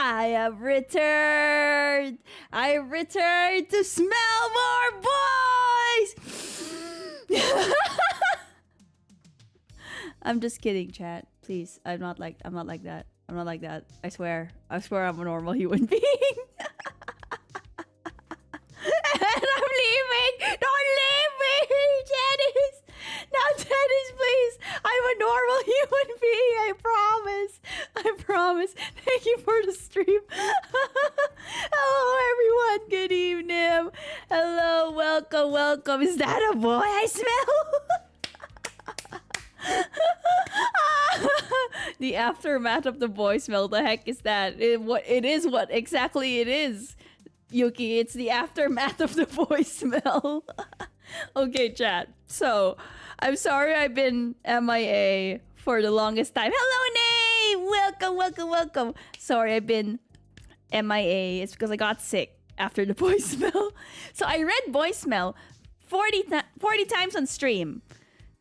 I have returned. I returned to smell more boys. I'm just kidding, chat. Please, I'm not like that. I'm not like that. I swear. I swear I'm a normal human being. And I'm leaving. Don't leave me, Janice. Now, Janice, please. I'm a normal human being. I promise. I promise. Thank you for the stream. Hello, everyone. Good evening. Hello. Welcome. Welcome. Is that a boy I smell? The aftermath of the boy smell. The heck is that? It is what exactly it is. Yuki, it's the aftermath of the voice smell. Okay, chat. So, I'm sorry I've been MIA for the longest time. Hello, Nay! Welcome, welcome, welcome. Sorry I've been MIA. It's because I got sick after the voice smell. So, I read voice smell 40 times on stream.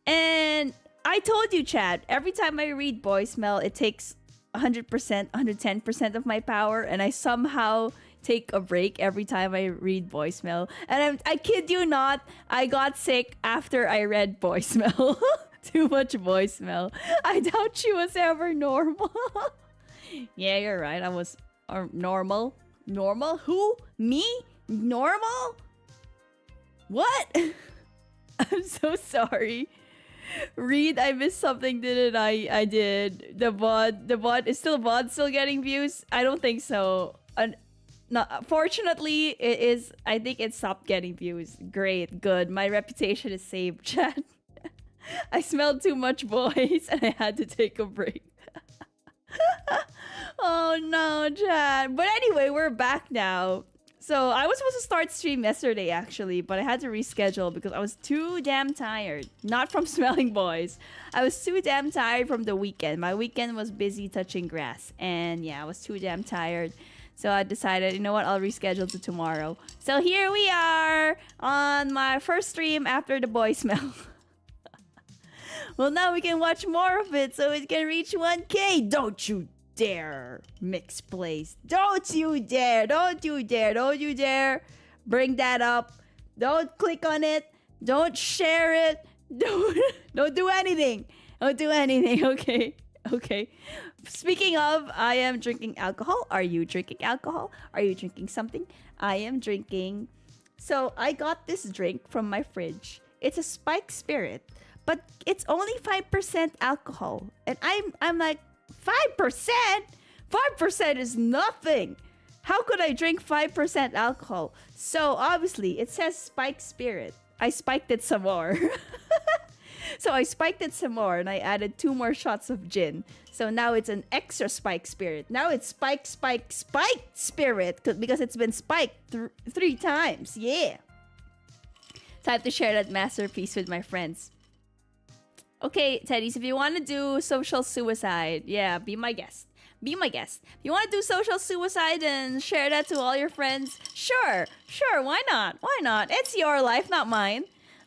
And I told you, chat, every time I read voice smell, it takes 100%, 110% of my power. And I somehow take a break every time I read voicemail. And I kid you not, I got sick after I read voicemail. Too much voicemail. I doubt she was ever normal. Yeah, you're right. I was normal. Normal? Who? Me? Normal? What? I'm so sorry. Read, I missed something, didn't I did. The bot is still getting views? I don't think so. No, fortunately, it is. I think it stopped getting views. Great, good. My reputation is saved, chat. I smelled too much boys and I had to take a break. Oh no, chat. But anyway, we're back now. So I was supposed to start stream yesterday actually, but I had to reschedule because I was too damn tired. Not from smelling boys. I was too damn tired from the weekend. My weekend was busy touching grass. And yeah, I was too damn tired. So I decided, you know what, I'll reschedule to tomorrow. So here we are on my first stream after the boy smell. Well, now we can watch more of it so it can reach 1K. Don't you dare, Mixed Place. Don't you dare. Don't you dare. Don't you dare bring that up. Don't click on it. Don't share it. Don't do anything. Don't do anything, okay? Okay. Speaking of, I am drinking alcohol. Are you drinking alcohol? Are you drinking something? I am drinking. So I got this drink from my fridge. It's a spiked spirit, but it's only 5% alcohol. And I'm like, 5%? 5% is nothing. How could I drink 5% alcohol? So obviously it says spiked spirit. I spiked it some more. So I spiked it some more and I added 2 more shots of gin. So now it's an extra spiked spirit. Now it's spiked spirit because it's been spiked 3 times. Yeah. Time to share that masterpiece with my friends. Okay, Teddies, if you want to do social suicide, yeah, be my guest. Be my guest. If you want to do social suicide and share that to all your friends, sure, why not? Why not? It's your life, not mine.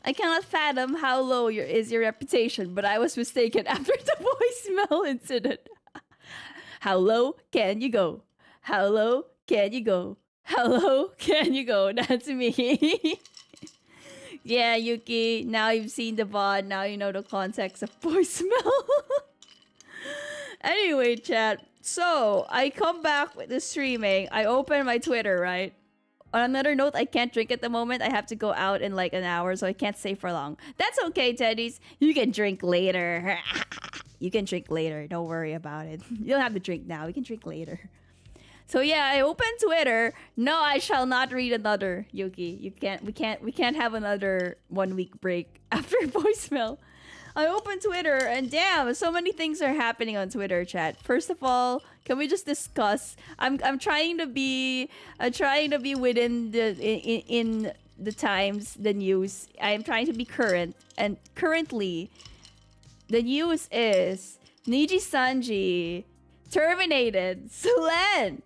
I cannot fathom how low is your reputation, but I was mistaken after the voicemail incident. How low can you go? How low can you go? How low can you go? That's me. Yeah, Yuki, now you've seen the VOD, now you know the context of voicemail. Anyway, chat, so I come back with the streaming. I open my Twitter, right? On another note, I can't drink at the moment. I have to go out in like an hour, so I can't stay for long. That's okay, Teddies. You can drink later. You can drink later. Don't worry about it. You don't have to drink now. We can drink later. So yeah, I open Twitter. No, I shall not read another, Yuki. You can't. We can't have another 1 week break after voicemail. I open Twitter and damn, so many things are happening on Twitter, chat. First of all, can we just discuss? I'm trying to be within in the times, the news. I am trying to be current, and currently, the news is Niji Sanji terminated Solen.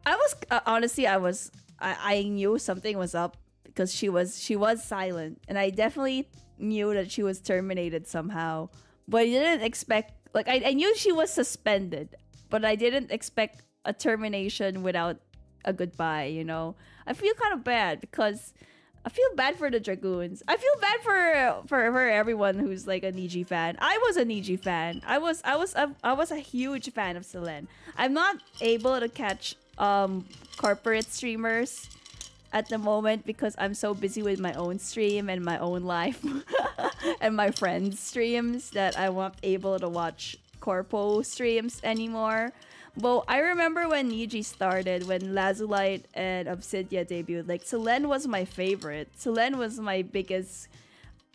I was honestly, I knew something was up because she was silent, and I definitely knew that she was terminated somehow, but I didn't expect, like, I knew she was suspended, but I didn't expect a termination without a goodbye, I feel kind of bad because I feel bad for the Dragoons. I feel bad for everyone who's like a Niji fan. I was a Niji fan. I was a huge fan of Selene. I'm not able to catch corporate streamers at the moment because I'm so busy with my own stream and my own life and my friends' streams that I won't able to watch corpo streams anymore. Well, I remember when Niji started, when Lazulite and Obsidia debuted, like, Selene was my favorite. Selene was my biggest...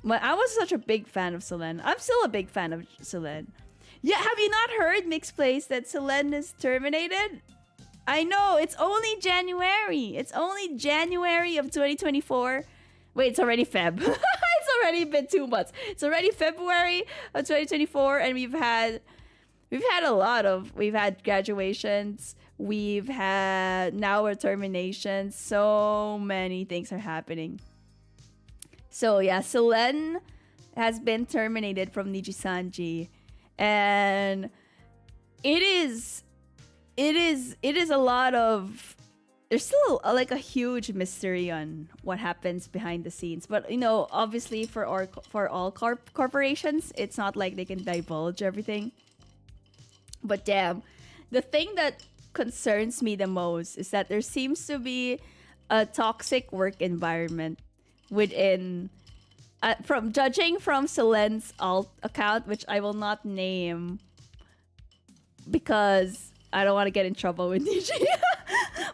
I was such a big fan of Selene. I'm still a big fan of Selene. Yeah, have you not heard, Mixed Place, that Selene is terminated? I know, it's only January. It's only January of 2024. Wait, it's already Feb. It's already been 2 months. It's already February of 2024, and we've had graduations, we've had now a terminations, so many things are happening. So yeah, Selene has been terminated from Nijisanji, and it is a lot of, there's still like a huge mystery on what happens behind the scenes, but obviously for all corporations, it's not like they can divulge everything. But damn, the thing that concerns me the most is that there seems to be a toxic work environment within, from judging from Selene's alt account, which I will not name because I don't want to get in trouble with DJ.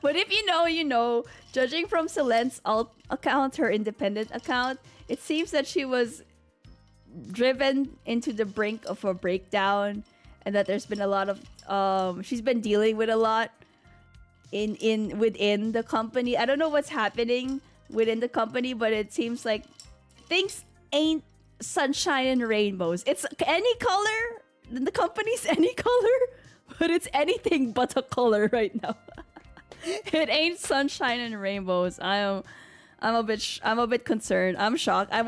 But if you know, judging from Selene's alt account, her independent account, it seems that she was driven into the brink of a breakdown. And that there's been a lot of she's been dealing with a lot within the company. I don't know what's happening within the company, but it seems like things ain't sunshine and rainbows. It's any color. The company's any color, but it's anything but a color right now. It ain't sunshine and rainbows. I'm a bit concerned. I'm shocked. I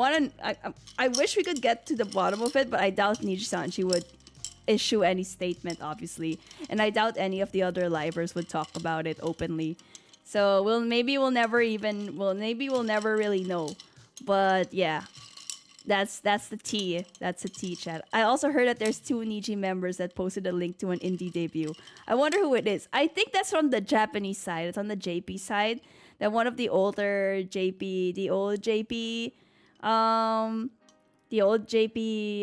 wish we could get to the bottom of it, but I doubt Niji-sanji would issue any statement, obviously, and I doubt any of the other livers would talk about it openly. So we'll never really know. But yeah, that's the tea. That's the tea, chat. I also heard that there's 2 Niji members that posted a link to an indie debut. I wonder who it is. I think that's from the Japanese side. It's on the JP side. That one of the older JP, the old JP,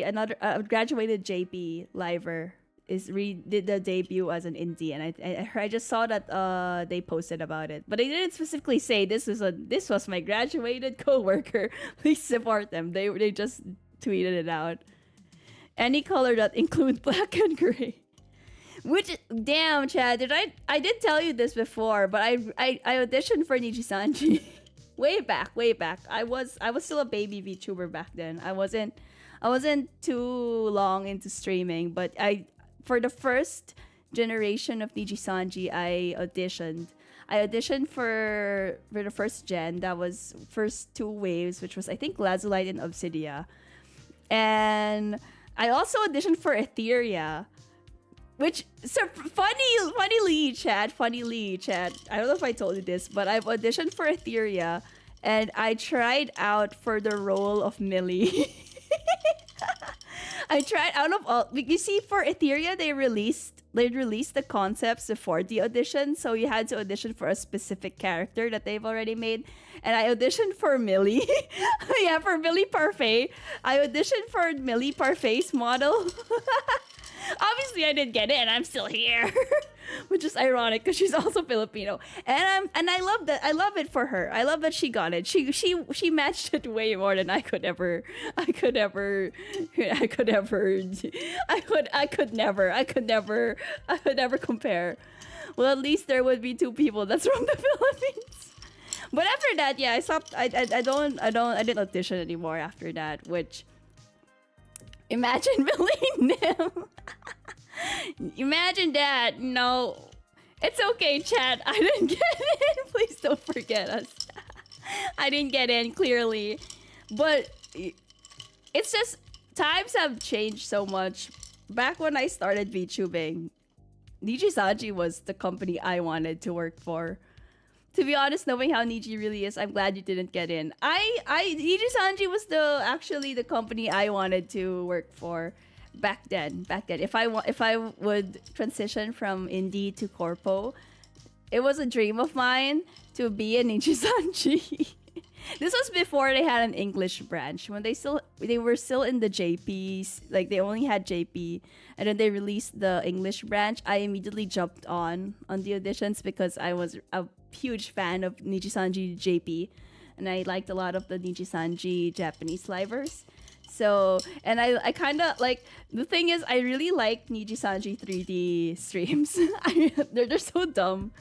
another graduated JP liver did the debut as an indie, and I just saw that they posted about it, but they didn't specifically say this was my graduated coworker. Please support them. They just tweeted it out. Any color that include black and gray. Which, damn, Chad, I did tell you this before, but I auditioned for Niji-sanji. Way back. I was still a baby VTuber back then. I wasn't too long into streaming, but for the first generation of Niji-sanji, I auditioned for the first gen. That was first 2 waves, which was I think Lazulite and Obsidia. And I also auditioned for Etheria. Which, so funnily, Chad. I don't know if I told you this, but I've auditioned for Etheria, and I tried out for the role of Millie. I tried out of all. You see, for Etheria, they released the concepts before the audition, so you had to audition for a specific character that they've already made. And I auditioned for Millie. Yeah, for Millie Parfait. I auditioned for Millie Parfait's model. Obviously, I didn't get it, and I'm still here, which is ironic because she's also Filipino, and I love that. I love it for her. I love that she got it. She matched it way more than I could never compare. Well, at least there would be 2 people that's from the Philippines. But after that, yeah, I stopped. I didn't audition anymore after that, which. Imagine Millie Nym. Imagine that. No. It's okay, chat. I didn't get in. Please don't forget us. I didn't get in, clearly. But it's just, times have changed so much. Back when I started VTubing, Nijisanji was the company I wanted to work for. To be honest, knowing how Niji really is, I'm glad you didn't get in. Nijisanji was actually the company I wanted to work for back then. If I would transition from indie to corpo, it was a dream of mine to be a Nijisanji. This was before they had an English branch. When they were still in the JPs, like they only had JP, and then they released the English branch. I immediately jumped on the auditions because I was a huge fan of Nijisanji JP, and I liked a lot of the Nijisanji Japanese livers. So, and I kind of like, the thing is, I really like Nijisanji 3D streams. They're so dumb.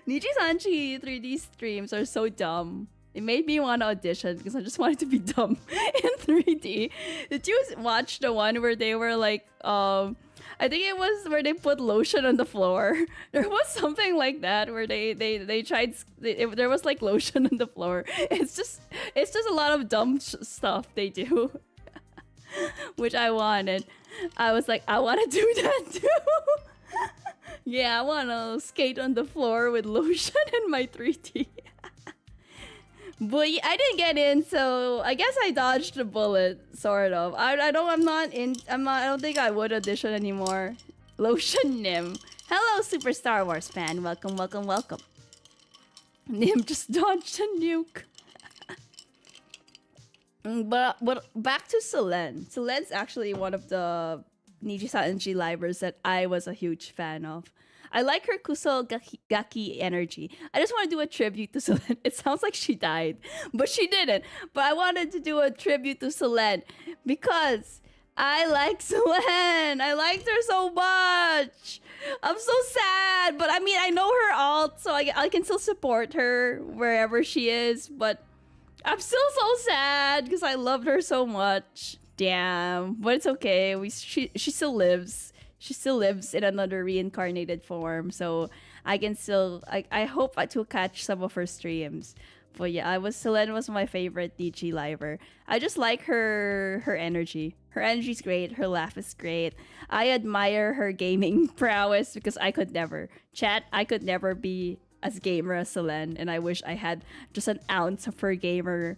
Nijisanji 3D streams are so dumb. It made me want to audition because I just wanted to be dumb in 3D. Did you watch the one where they were like, I think it was where they put lotion on the floor. There was something like that where they tried. There was like lotion on the floor. It's just a lot of dumb stuff they do, which I wanted. I was like, I want to do that too. Yeah, I want to skate on the floor with lotion in my 3D. But I didn't get in, so I guess I dodged the bullet, sort of. I don't think I would audition anymore. Lotion Nym. Hello, Super Star Wars fan. Welcome. Nym just dodged a nuke. But back to Selene. Selene's actually one of the Nijisanji livers that I was a huge fan of. I like her Kuso Gaki energy. I just want to do a tribute to Selene. It sounds like she died, but she didn't. But I wanted to do a tribute to Selene because I like Selene. I liked her so much. I'm so sad, but I mean, I know her alt, so I can still support her wherever she is, but I'm still so sad because I loved her so much. Damn, but it's okay. She still lives. She still lives in another reincarnated form, so I can still I hope to catch some of her streams. But yeah, Selene was my favorite DG liver. I just like her energy. Her energy's great. Her laugh is great. I admire her gaming prowess because I could never be as gamer as Selene, and I wish I had just an ounce of her gamer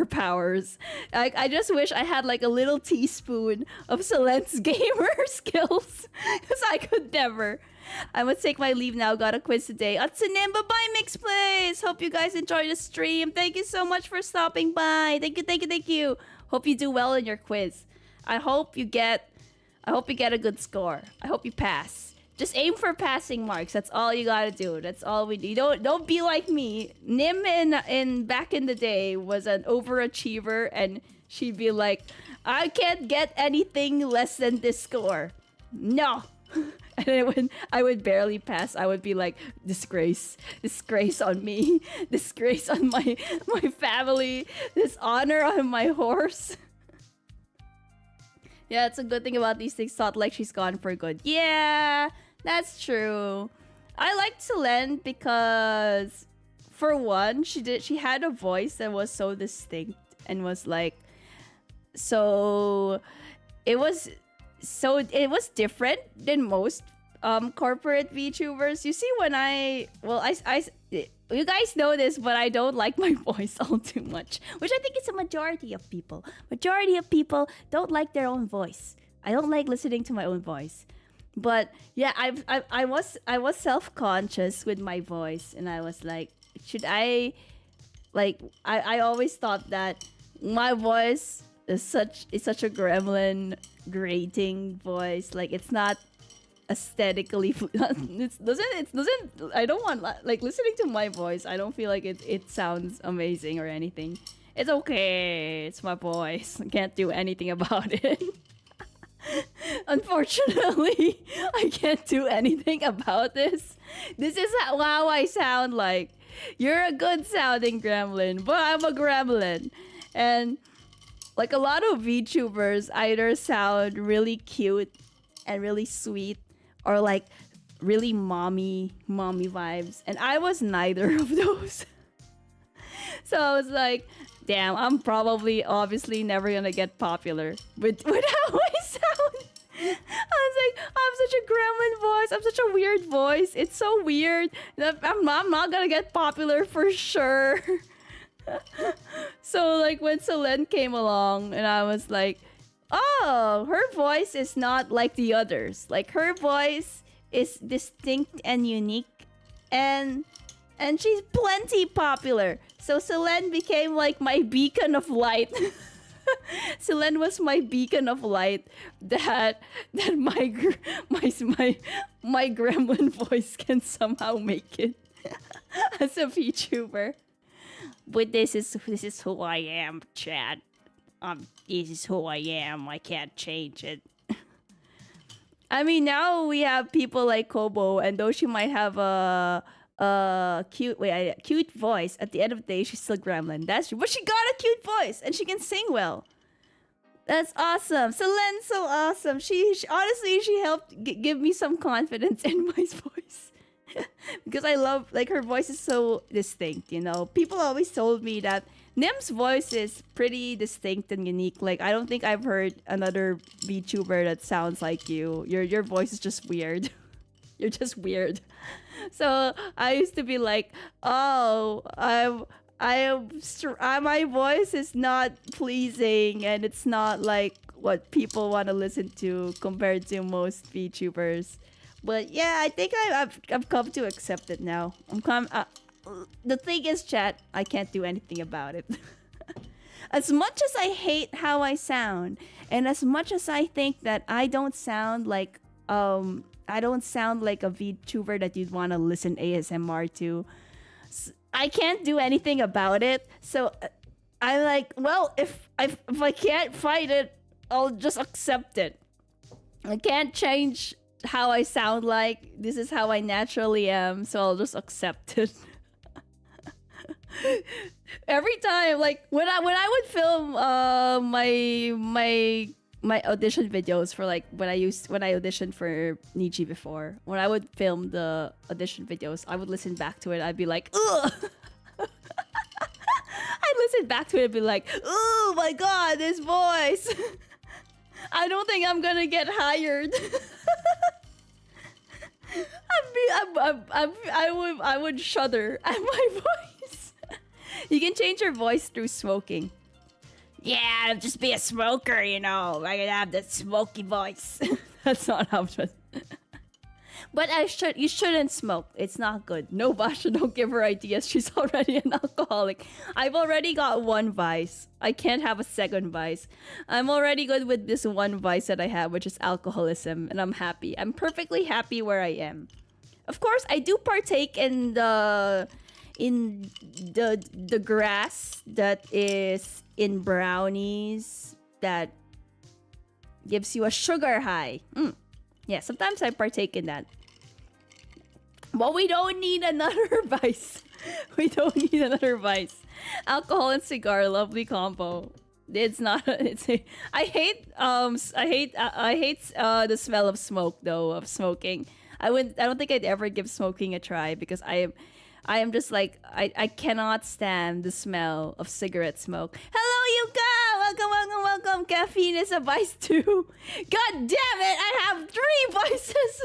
powers. I just wish I had like a little teaspoon of Selene's gamer skills, because I could never. I must take my leave now. Got a quiz today. Nym, bye-bye, Mix Plays. Hope you guys enjoyed the stream. Thank you so much for stopping by. Thank you. Hope you do well in your quiz. I hope you get a good score. I hope you pass. Just aim for passing marks. That's all you gotta do. That's all we do. Don't be like me. Nym in back in the day was an overachiever, and she'd be like, I can't get anything less than this score. No. And I would barely pass. I would be like, disgrace on me, disgrace on my family, dishonor on my horse. Yeah, it's a good thing about these things. Thought like she's gone for good. Yeah, that's true. I liked Selene because, for one, she had a voice that was so distinct and was like, it was different than most corporate VTubers. You see, you guys know this, but I don't like my voice all too much, which I think is a majority of people. Majority of people don't like their own voice. I don't like listening to my own voice. But yeah, I was self-conscious with my voice, and I was like, should I, like, I always thought that my voice is such a gremlin grating voice. Like, it's not aesthetically it doesn't I don't want, like, listening to my voice, I don't feel like it sounds amazing or anything. It's okay, it's my voice, I can't do anything about it. Unfortunately, I can't do anything about this. This is how I sound like. You're a good sounding gremlin, but I'm a gremlin. And like, a lot of VTubers either sound really cute and really sweet, or like really mommy vibes, and I was neither of those. So I was like, damn, I'm obviously never gonna get popular with how I sound. I was like, I have such a gremlin voice. I have such a weird voice. It's so weird. I'm not gonna get popular for sure. So like when Selene came along and I was like, oh, her voice is not like the others. Like her voice is distinct and unique, and she's plenty popular. So Selene became like my beacon of light. Selene was my beacon of light that my gremlin voice can somehow make it as a VTuber. But this is who I am, Chad. This is who I am. I can't change it. I mean, now we have people like Kobo, and though she might have a cute voice, at the end of the day, she's still gremlin. That's true. But she got a cute voice, and she can sing well. That's awesome. Selene's so awesome. She honestly, she helped give me some confidence in my voice. Because I love, like, her voice is so distinct, you know. People always told me that Nym's voice is pretty distinct and unique. Like, I don't think I've heard another VTuber that sounds like you. Your voice is just weird. You're just weird. So I used to be like, oh, my voice is not pleasing, and it's not like what people want to listen to compared to most VTubers. But yeah, I think I've come to accept it now. The thing is, chat, I can't do anything about it. As much as I hate how I sound, and as much as I think that I don't sound like a VTuber that you'd want to listen ASMR to, I can't do anything about it. So I'm like, well, if I can't fight it, I'll just accept it. I can't change how I sound like. This is how I naturally am, so I'll just accept it. Every time, like when I would film my audition videos for, like, when I auditioned for Niji before, when I would film the audition videos, I would listen back to it. I'd be like, ugh. I'd listen back to it and be like, oh my god, this voice. I don't think I'm gonna get hired. I would shudder at my voice. You can change your voice through smoking. Yeah, just be a smoker, you know. I can have that smoky voice. That's not how it was. But you shouldn't smoke. It's not good. No, Basha, don't give her ideas. She's already an alcoholic. I've already got one vice. I can't have a second vice. I'm already good with this one vice that I have, which is alcoholism, and I'm happy. I'm perfectly happy where I am. Of course, I do partake in the grass that is in brownies that gives you a sugar high. Yeah, sometimes I partake in that. But we don't need another vice. We don't need another vice. Alcohol and cigar, lovely combo. It's not. I hate the smell of smoke, though, of smoking. I don't think I'd ever give smoking a try because I am just like, I cannot stand the smell of cigarette smoke. Hello, Yuka! Welcome. Caffeine is a vice too. God damn it! I have 3 vices.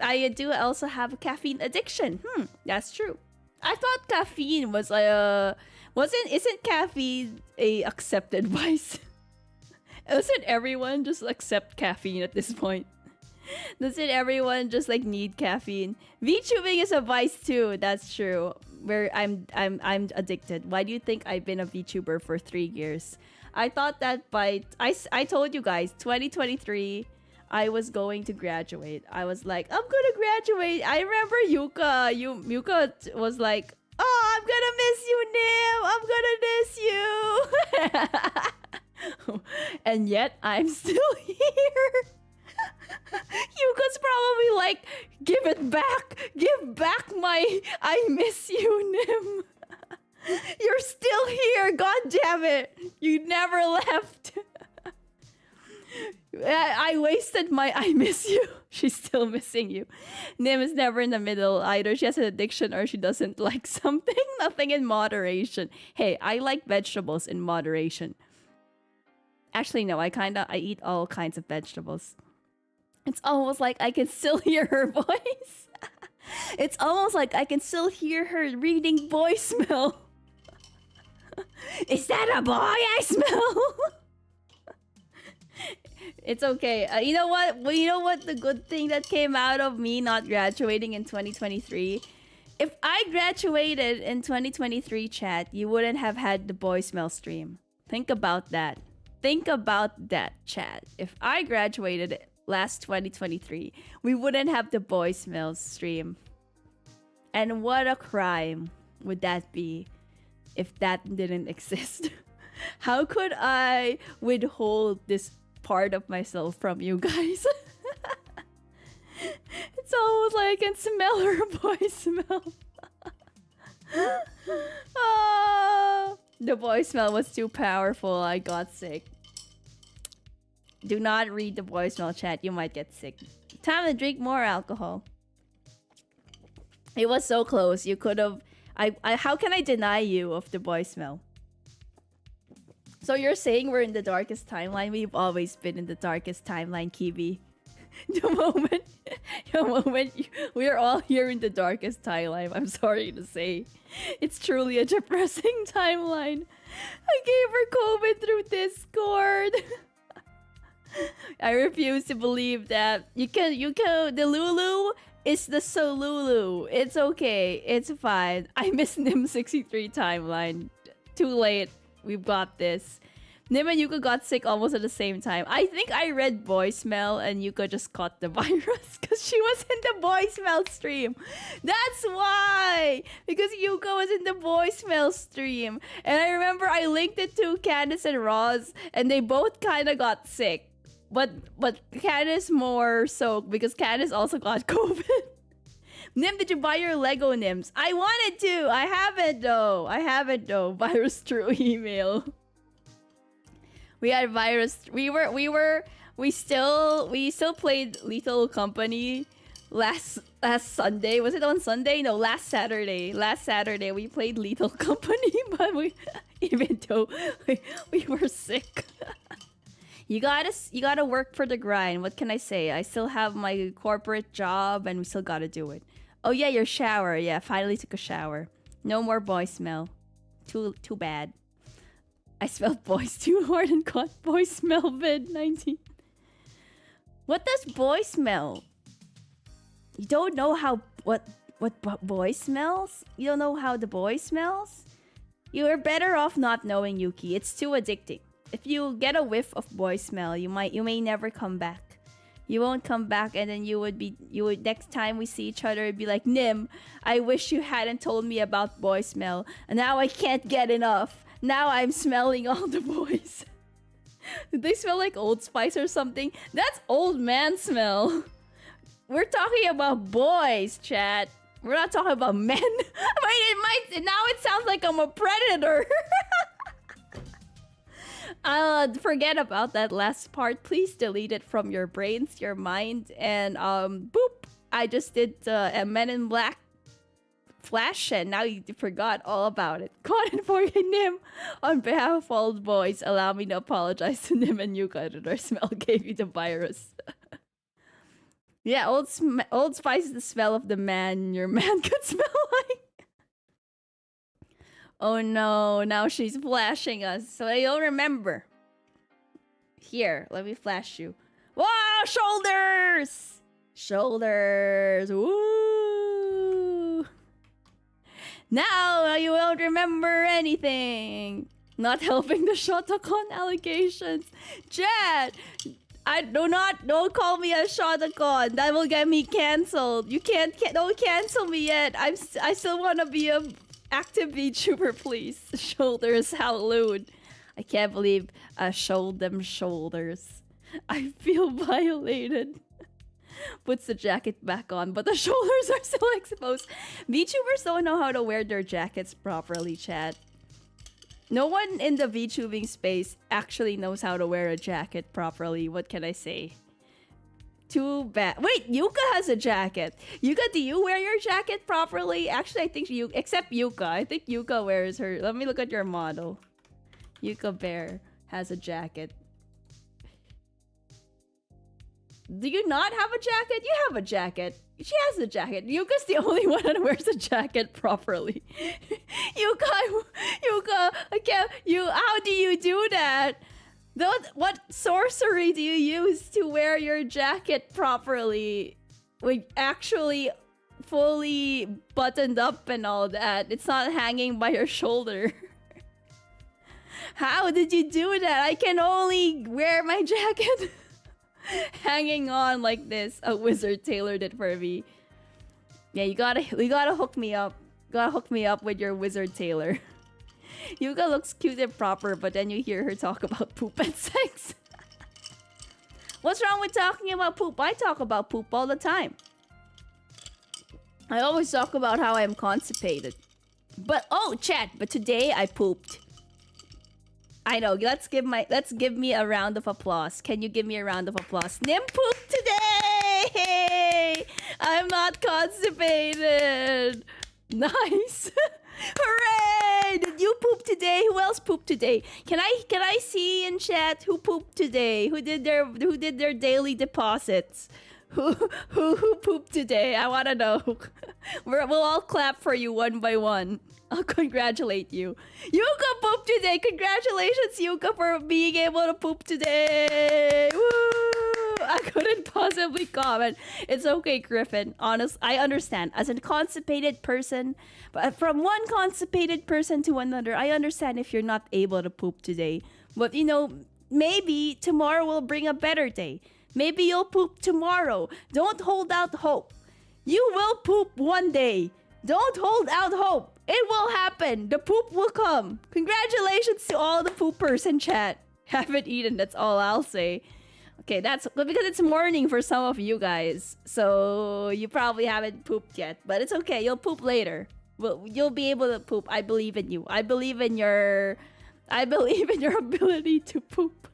I do also have a caffeine addiction. That's true. I thought caffeine was isn't caffeine a accepted vice? Doesn't everyone just accept caffeine at this point? Doesn't everyone just like need caffeine? VTubing is a vice too. That's true. Where I'm addicted. Why do you think I've been a VTuber for 3 years? I thought that I told you guys 2023 I was going to graduate. I was like, I'm gonna graduate. I remember Yuka was like, oh, I'm gonna miss you, Nym. I'm gonna miss you. And yet I'm still here. Yuka's probably like, give it back. Give back my I miss you, Nym. You're still here. God damn it. You never left. I wasted my I miss you. She's still missing you. Nym is never in the middle. Either she has an addiction or she doesn't like something. Nothing in moderation. Hey, I like vegetables in moderation. Actually, no. I eat all kinds of vegetables. It's almost like I can still hear her voice. It's almost like I can still hear her reading Boysmell. Is that a boy I smell? It's okay. You know what? Well, you know what the good thing that came out of me not graduating in 2023? If I graduated in 2023, chat, you wouldn't have had the Boysmell stream. Think about that. Think about that, chat. If I graduated last 2023, we wouldn't have the Boysmell stream. And what a crime would that be if that didn't exist? How could I withhold this part of myself from you guys? It's almost like I can smell her Boysmell. The Boysmell was too powerful. I got sick. Do not read the Boysmell, chat. You might get sick. Time to drink more alcohol. It was so close. You could have... how can I deny you of the Boysmell? So you're saying we're in the darkest timeline? We've always been in the darkest timeline, Kibi. The moment we're all here in the darkest timeline, I'm sorry to say. It's truly a depressing timeline. I gave her COVID through Discord. I refuse to believe that. You can, the Lulu is the Solulu. It's okay. It's fine. I miss Nym 63 timeline. Too late. We've got this. Nym and Yuka got sick almost at the same time. I think I read Boysmell and Yuka just caught the virus because she was in the Boysmell stream. That's why! Because Yuka was in the Boysmell stream. And I remember I linked it to Candice and Roz and they both kind of got sick. But Candice more so because Candice also got COVID. Nym, did you buy your Lego Nyms? I wanted to. I haven't though. Virus through email. We had virus. We still played Lethal Company last Sunday. Was it on Sunday? No, last Saturday. Last Saturday we played Lethal Company, but even though we were sick. You gotta work for the grind. What can I say? I still have my corporate job and we still gotta do it. Oh yeah, your shower. Yeah, finally took a shower. No more boy smell. Too bad. I smelled boys too hard and caught boy smell vid-19. What does boy smell? You don't know how what boy smells? You don't know how the boy smells? You are better off not knowing, Yuki. It's too addicting. If you get a whiff of boy smell, you may never come back. You won't come back, and then you would next time we see each other, it'd be like, Nym, I wish you hadn't told me about boy smell, and now I can't get enough. Now I'm smelling all the boys. Did they smell like Old Spice or something? That's old man smell. We're talking about boys, chat. We're not talking about men. I mean, now it sounds like I'm a predator. Forget about that last part. Please delete it from your brains, your mind, and boop. I just did a Men in Black flash, and now you forgot all about it. Caught it for you, Nym. On behalf of all the boys, allow me to apologize to Nym and Yuka that our smell gave you the virus. Yeah, Old Spice is the smell of the man your man could smell like. Oh no, now she's flashing us, so I don't remember. Here, let me flash you. Whoa, shoulders! Shoulders, woo! Now you won't remember anything. Not helping the Shotacon allegations. Jet! Don't call me a Shotacon. That will get me cancelled. Don't cancel me yet. I still want to be a active VTuber, please. Shoulders, how lewd. I can't believe I showed them shoulders. I feel violated. Puts the jacket back on, but the shoulders are still exposed. VTubers don't know how to wear their jackets properly, chat. No one in the VTubing space actually knows how to wear a jacket properly. What can I say? Too bad. Wait, Yuka has a jacket. Yuka, do you wear your jacket properly? Actually, I think you, except Yuka. I think Yuka wears her. Let me look at your model. Yuka Bear has a jacket. Do you not have a jacket? You have a jacket. She has a jacket. Yuka's the only one that wears a jacket properly. Yuka, how do you do that? What sorcery do you use to wear your jacket properly? Like, actually fully buttoned up and all that. It's not hanging by your shoulder. How did you do that? I can only wear my jacket hanging on like this. A wizard tailored it for me. Yeah, you gotta hook me up. Gotta hook me up with your wizard tailor. Yuka looks cute and proper, but then you hear her talk about poop and sex. What's wrong with talking about poop? I talk about poop all the time. I always talk about how I'm constipated. But oh, chat, but today I pooped. I know, let's give me a round of applause. Can you give me a round of applause? Nym pooped today! I'm not constipated. Nice. Hooray! Did you poop today? Who else pooped today? Can I see in chat who pooped today? Who did their daily deposits? Who pooped today? I want to know. We'll all clap for you one by one. I'll congratulate you. Yuka pooped today. Congratulations, Yuka, for being able to poop today. Woo! I couldn't possibly comment. It's okay, Griffin. Honest, I understand. As a constipated person, but from one constipated person to another, I understand if you're not able to poop today. But you know, maybe tomorrow will bring a better day. Maybe you'll poop tomorrow. Don't hold out hope. You will poop one day. Don't hold out hope. It will happen. The poop will come. Congratulations to all the poopers in chat. Haven't eaten, that's all I'll say. Okay, that's because it's morning for some of you guys. So you probably haven't pooped yet. But it's okay, you'll poop later. Well, you'll be able to poop. I believe in you. I believe in your ability to poop.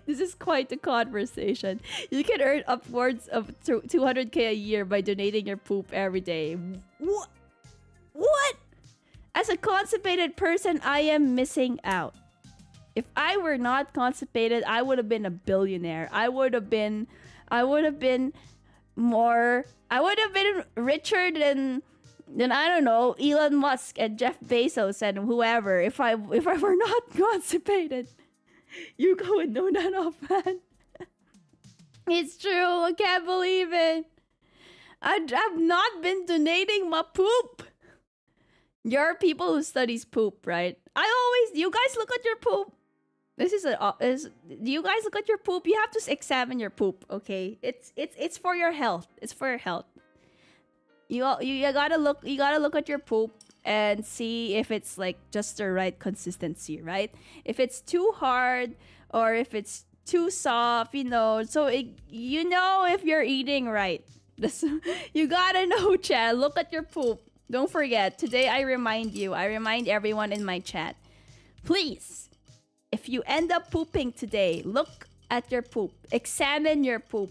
This is quite a conversation. You can earn upwards of 200k a year by donating your poop every day. What? As a constipated person, I am missing out. If I were not constipated, I would have been a billionaire. I would have been richer than I don't know, Elon Musk and Jeff Bezos and whoever. If I were not constipated. Yuka would know that offhand. It's true. I can't believe it. I've not been donating my poop. You're people who studies poop, right? You guys look at your poop. Do you guys look at your poop? You have to examine your poop, okay? It's for your health. It's for your health. You gotta look at your poop and see if it's like just the right consistency, right? If it's too hard or if it's too soft, you know, so you know if you're eating right. You gotta know, chat. Look at your poop. Don't forget, today I remind everyone in my chat. Please, if you end up pooping today, look at your poop. Examine your poop.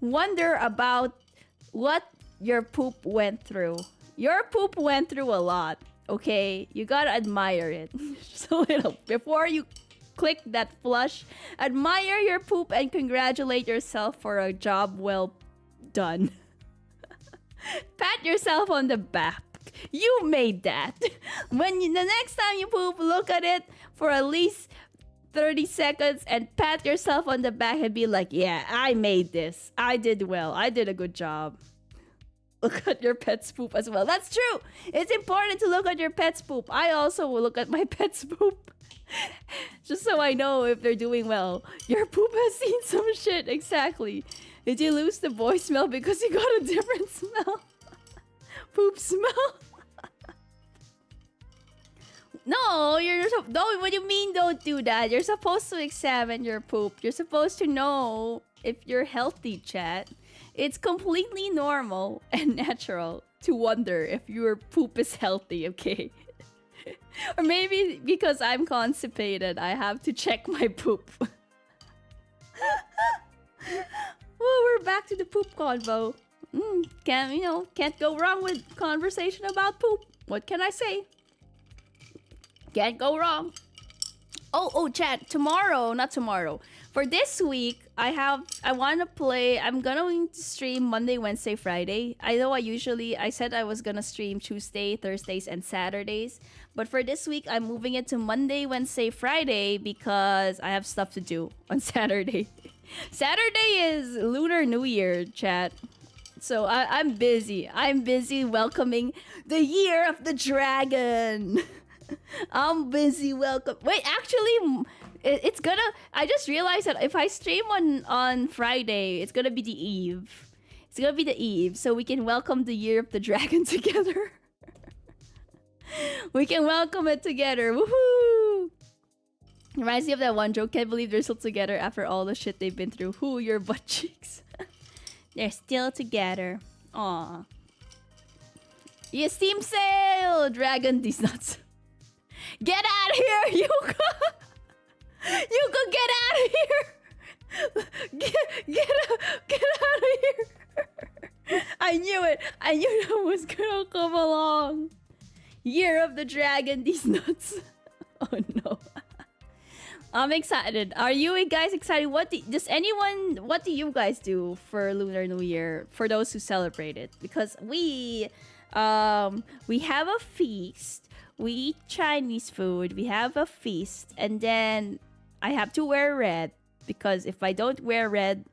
Wonder about what your poop went through. Your poop went through a lot, okay? You gotta admire it. Just a little. Before you click that flush, admire your poop and congratulate yourself for a job well done. Pat yourself on the back. You made that. The next time you poop, look at it for at least 30 seconds and pat yourself on the back and be like, yeah, I made this. I did well. I did a good job. Look at your pet's poop as well. That's true. It's important to look at your pet's poop. I also will look at my pet's poop. Just so I know if they're doing well. Your poop has seen some shit. Exactly. Did you lose the Boysmell because you got a different smell? Poop smell? No, what do you mean don't do that? You're supposed to examine your poop. You're supposed to know if you're healthy, chat. It's completely normal and natural to wonder if your poop is healthy, okay? Or maybe because I'm constipated, I have to check my poop. Well, we're back to the poop convo. Can't go wrong with conversation about poop. What can I say? Can't go wrong. Oh, chat. Tomorrow, not tomorrow. For this week, I want to play. I'm going to stream Monday, Wednesday, Friday. I know I said I was gonna stream Tuesday, Thursdays, and Saturdays. But for this week, I'm moving it to Monday, Wednesday, Friday because I have stuff to do on Saturday. Saturday is Lunar New Year, chat. So I'm busy. I'm busy welcoming the Year of the Dragon. I'm busy Wait, actually, it's gonna. I just realized that if I stream on Friday, it's gonna be the eve. It's gonna be the eve, so we can welcome the Year of the Dragon together. We can welcome it together. Woohoo! Reminds me of that one joke. Can't believe they're still together after all the shit they've been through. Who your butt cheeks? They're still together. Aw. Yeah, Steam sale! Dragon these nuts. Get out of here, Yuka! Yuka, get out of here! Get out of here! I knew it! I knew that was gonna come along! Year of the Dragon, these nuts. Oh no. I'm excited. Are you guys excited? What do you guys do for Lunar New Year for those who celebrate it? Because we have a feast. We eat Chinese food. We have a feast, and then I have to wear red because if I don't wear red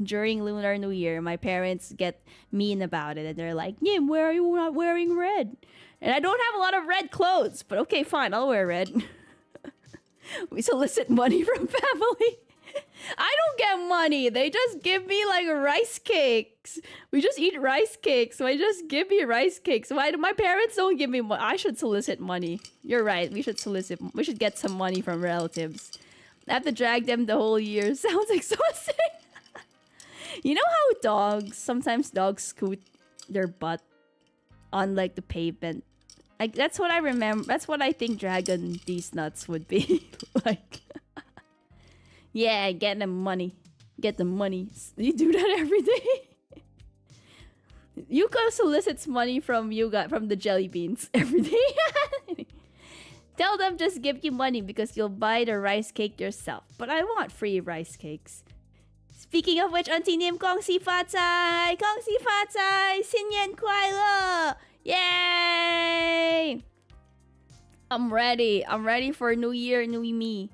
during Lunar New Year, my parents get mean about it, and they're like, "Nym, why are you not wearing red?" And I don't have a lot of red clothes, but okay, fine, I'll wear red. We solicit money from family. I don't get money. They just give me like rice cakes. We just eat rice cakes. So I just give me rice cakes. Why do my parents don't give me money? I should solicit money. You're right. We should get some money from relatives. I have to drag them the whole year. Sounds exhausting. You know how sometimes dogs scoot their butt on like the pavement? Like that's what I remember. That's what I think Dragon these nuts would be like. Yeah, get them money. Get the money. You do that every day. Yuka solicits money from the jelly beans every day. Tell them just give you money because you'll buy the rice cake yourself. But I want free rice cakes. Speaking of which, Auntie Nym, Kong Si Fa Cai! Kong Si Fa Cai! Xinyan Kuai Yay! I'm ready. I'm ready for New Year, New Me.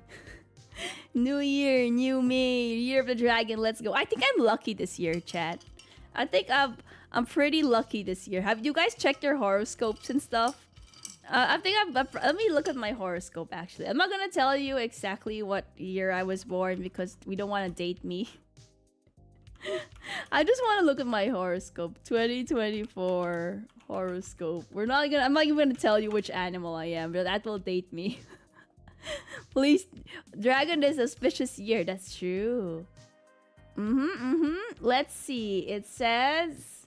New Year, New Me. Year of the Dragon, let's go. I think I'm lucky this year, chat. I think I'm pretty lucky this year. Have you guys checked your horoscopes and stuff? Let me look at my horoscope actually. I'm not gonna tell you exactly what year I was born because we don't want to date me. I just want to look at my horoscope. 2024 horoscope. I'm not even gonna tell you which animal I am, but that will date me. Please, Dragon is a auspicious year. That's true. Let's see. It says.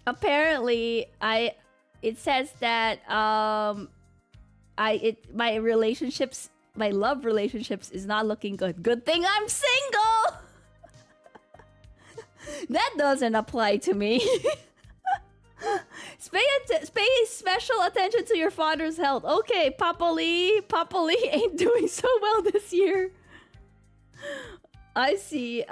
Apparently, it says that my love relationships is not looking good. Good thing I'm single. That doesn't apply to me. Pay special attention to your father's health. Okay, Papa Lee ain't doing so well this year. I see.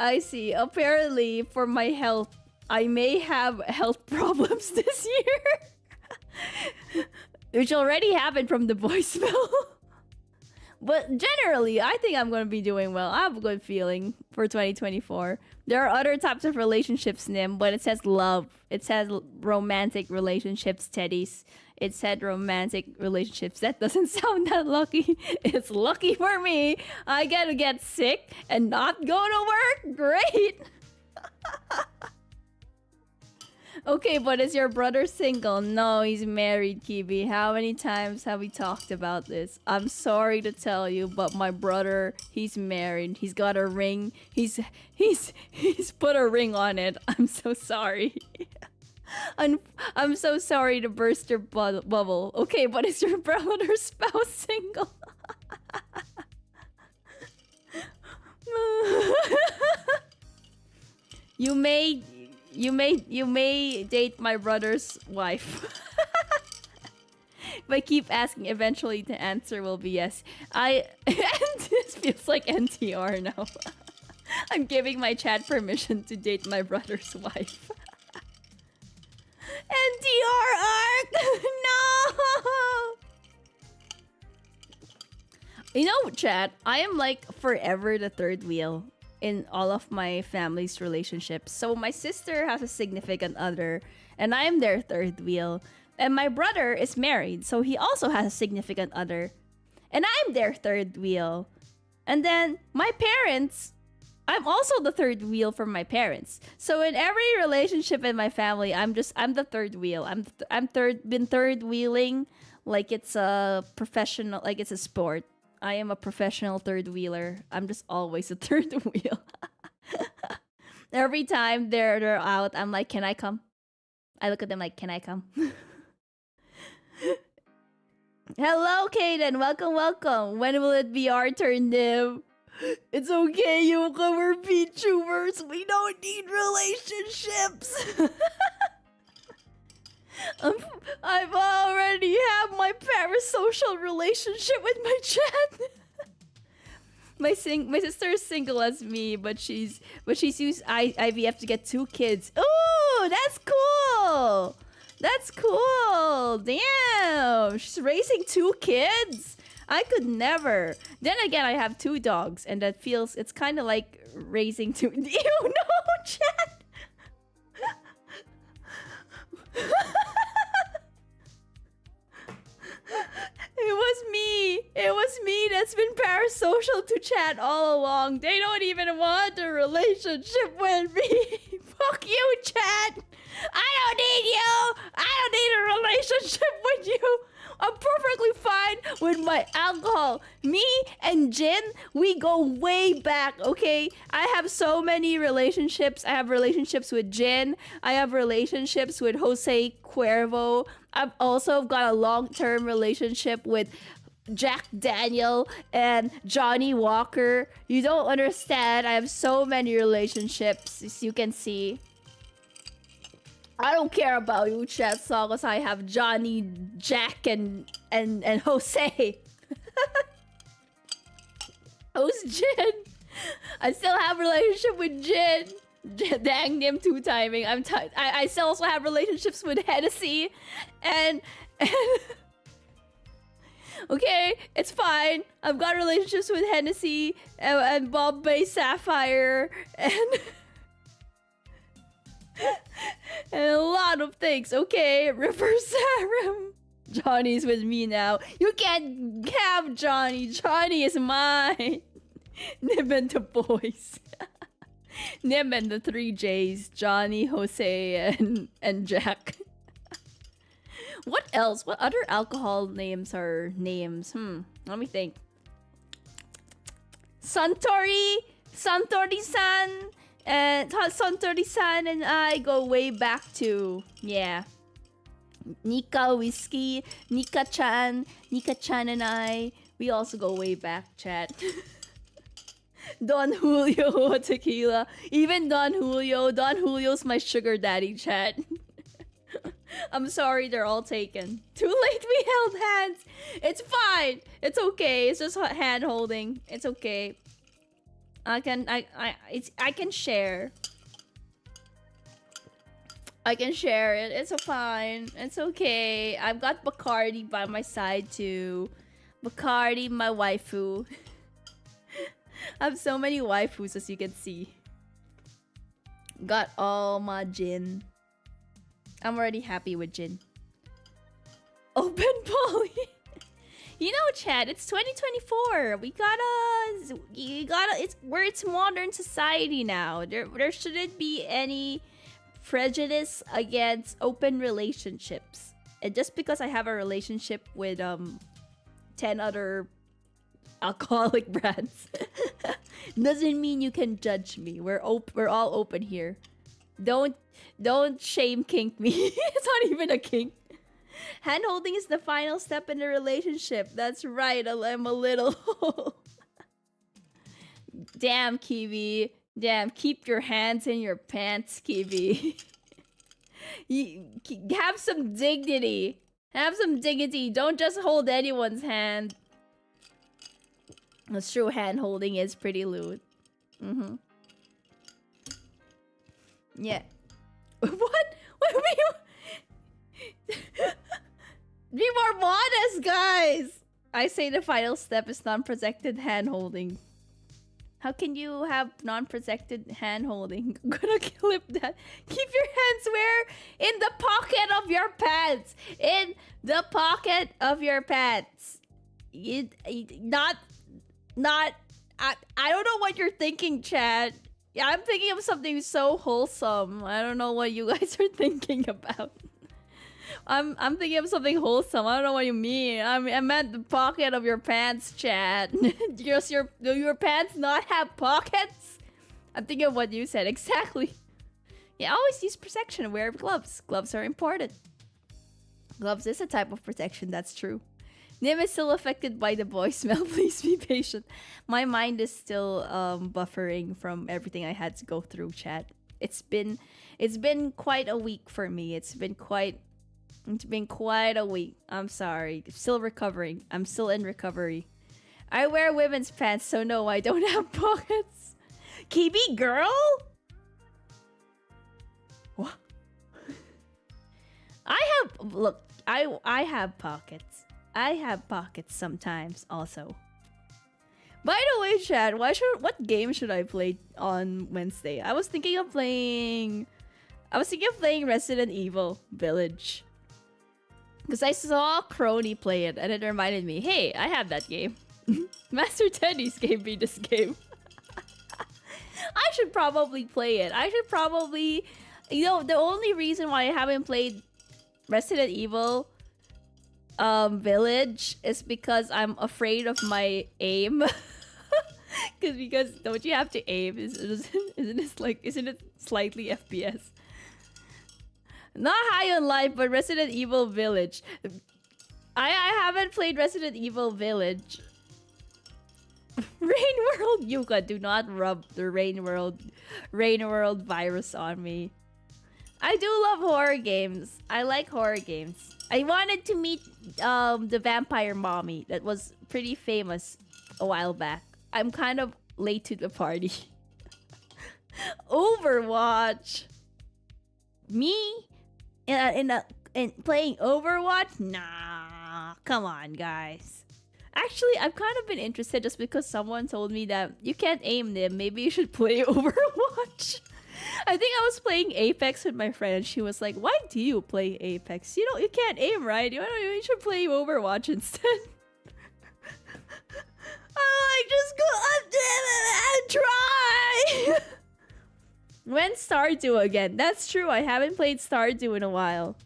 Apparently, for my health, I may have health problems this year. Which already happened from the Boysmell. But generally, I think I'm going to be doing well. I have a good feeling for 2024. There are other types of relationships, Nym, but it says love. It says romantic relationships, teddies. It said romantic relationships. That doesn't sound that lucky. It's lucky for me. I get to get sick and not go to work. Great. Okay, but is your brother single? No, he's married, Kibi. How many times have we talked about this? I'm sorry to tell you, but my brother, he's married. He's got a ring. He's put a ring on it. I'm so sorry. I'm so sorry to burst your bubble. Okay, but is your brother's spouse single? You may date my brother's wife. I keep asking, eventually the answer will be yes. And this feels like NTR now. I'm giving my chat permission to date my brother's wife. NTR arc! No! You know, chat, I am like forever the third wheel in all of my family's relationships. So my sister has a significant other, and I am their third wheel. And my brother is married, so he also has a significant other. And I'm their third wheel. And then my parents, I'm also the third wheel for my parents. So in every relationship in my family, I'm the third wheel. I'm been third wheeling like it's a professional, like it's a sport. I am a professional third wheeler. I'm just always a third wheel. Every time they're out, I'm like, can I come? I look at them like, can I come? Hello, Kaden. Welcome, welcome. When will it be our turn, Nym? It's okay, Yuka. We're VTubers. We don't need relationships. I've already have my parasocial relationship with my chat. My sister is single as me, but she's used IVF to get 2 kids. Oh, that's cool. That's cool. Damn, she's raising 2 kids. I could never. Then again, I have 2 dogs, and that feels, it's kind of like raising 2. Ew, no, chat. It was me that's been parasocial to chat all along. They don't even want a relationship with me. Fuck you, chat. I don't need you. I don't need a relationship with you. I'm perfectly fine with my alcohol. Me and Jin, we go way back, okay? I have so many relationships. I have relationships with Jin. I have relationships with Jose Cuervo. I've also got a long-term relationship with Jack Daniel and Johnny Walker. You don't understand. I have so many relationships, as you can see. I don't care about you, chat, as long as I have Johnny, Jack, and Jose. Who's Jin? I still have a relationship with Jin. Dang, Nym 2 timing. I still also have relationships with Hennessy and okay, it's fine. I've got relationships with Hennessy and Bombay Sapphire and and a lot of things. Okay, River Sarum. Johnny's with me now. You can't have Johnny. Johnny is mine. Nym and the boys. Nym and the 3 J's. Johnny, Jose, and Jack. What else? What other alcohol names are names? Let me think. Santori-san, and Santori-san and I go way back to, yeah. Nika Whiskey, Nika-chan and I, we also go way back, chat. Don Julio Tequila, even Don Julio's my sugar daddy, chat. I'm sorry, they're all taken. Too late, we held hands. It's fine. It's okay. It's just hand holding. It's okay. I can share. I can share it. It's fine. It's okay. I've got Bacardi by my side too. Bacardi, my waifu. I have so many waifus, as you can see. Got all my gin. I'm already happy with gin. Open poly. You know, chat, it's 2024. It's modern society now. There shouldn't be any prejudice against open relationships. And just because I have a relationship with 10 other alcoholic brands doesn't mean you can judge me. We're all open here. Don't shame kink me. It's not even a kink. Hand holding is the final step in a relationship. That's right. I'm a little. Damn, Kiwi. Damn, keep your hands in your pants, Kiwi. You have some dignity. Have some dignity. Don't just hold anyone's hand. That's true. Hand holding is pretty lewd. Yeah. What? What are you? Be more modest, guys. I say the final step is non-protected hand holding. How can you have non-protected hand holding? I'm gonna clip that. Keep your hands where? In the pocket of your pants. In the pocket of your pants. Not. I don't know what you're thinking, Chad. Yeah, I'm thinking of something so wholesome. I don't know what you guys are thinking about. I'm thinking of something wholesome. I don't know what you mean. I meant the pocket of your pants, Chad. Just do your pants not have pockets? I'm thinking of what you said. Exactly. Yeah, always use protection. Wear gloves. Gloves are important. Gloves is a type of protection. That's true. Nym is still affected by the Boysmell. Please be patient. My mind is still buffering from everything I had to go through, Chad. It's been quite a week for me. It's been quite a week. I'm sorry. Still recovering. I'm still in recovery. I wear women's pants, so no, I don't have pockets. KB girl? What? I have pockets. I have pockets sometimes also. By the way, Chad, what game should I play on Wednesday? I was thinking of playing Resident Evil Village. Because I saw Crony play it and it reminded me, hey, I have that game. Master Teddy's gave me this game. I should probably play it. I should probably... You know, the only reason why I haven't played Resident Evil Village is because I'm afraid of my aim. because don't you have to aim? Isn't it slightly FPS? Not High on Life, but Resident Evil Village. I haven't played Resident Evil Village. Rain World Yuka, do not rub the Rain World virus on me. I do love horror games. I like horror games. I wanted to meet the vampire mommy that was pretty famous a while back. I'm kind of late to the party. Overwatch. Me in playing Overwatch? Nah, come on, guys. Actually, I've kind of been interested just because someone told me that you can't aim them. Maybe you should play Overwatch. I think I was playing Apex with my friend and she was like, why do you play Apex? You know, you can't aim, right? You should play Overwatch instead. I'm like, just go up there and try! When Stardew again? That's true, I haven't played Stardew in a while.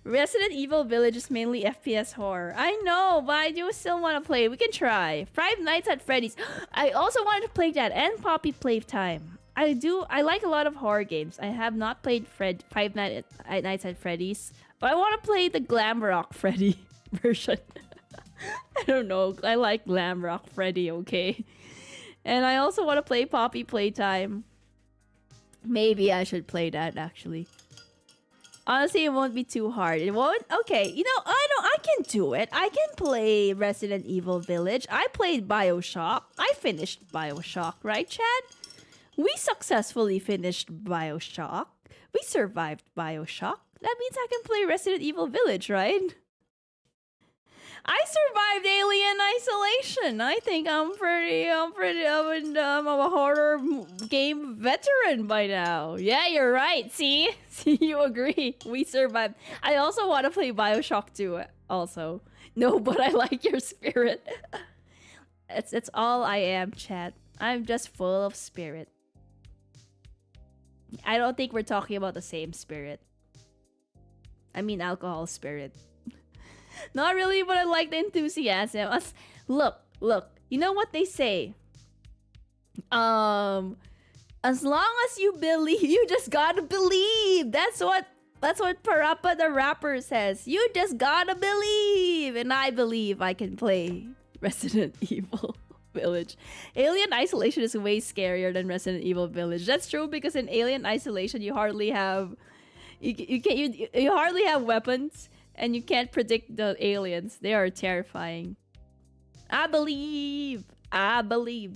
Resident Evil Village is mainly FPS horror. I know, but I do still want to play. We can try. Five Nights at Freddy's. I also wanted to play that and Poppy Playtime. I like a lot of horror games. I have not played Five Nights at Freddy's, but I want to play the Glam Rock Freddy version. I don't know. I like Glam Rock Freddy, okay? And I also want to play Poppy Playtime. Maybe I should play that, actually. Honestly, it won't be too hard. It won't? Okay, you know, I can do it. I can play Resident Evil Village. I played BioShock. I finished BioShock, right, Chad? We successfully finished BioShock. We survived BioShock. That means I can play Resident Evil Village, right? I survived Alien Isolation. I think I'm a horror game veteran by now. Yeah, you're right. See, you agree. We survived. I also want to play BioShock 2 also. No, but I like your spirit. It's all I am, chat. I'm just full of spirit. I don't think we're talking about the same spirit. I mean alcohol spirit. Not really, but I like the enthusiasm. Look. You know what they say? As long as you believe, you just gotta believe. That's what Parappa the rapper says. You just gotta believe. And I believe I can play Resident Evil Village. Alien Isolation is way scarier than Resident Evil Village. That's true because in Alien Isolation you hardly have you hardly have weapons. And you can't predict the aliens. They are terrifying. I believe,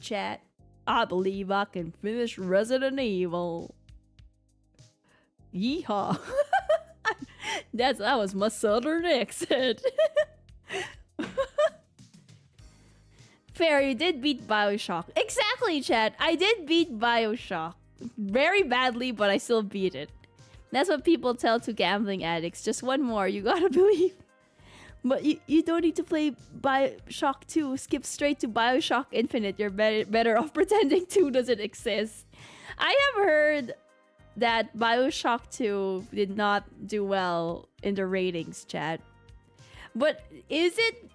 chat. I believe I can finish Resident Evil. Yeehaw. That was my southern accent. Fair, you did beat Bioshock. Exactly, chat. I did beat Bioshock. Very badly, but I still beat it. That's what people tell to gambling addicts. Just one more, you gotta believe. But you don't need to play Bioshock 2. Skip straight to Bioshock Infinite. You're better off pretending 2 doesn't exist. I have heard that Bioshock 2 did not do well in the ratings, chat. But is it...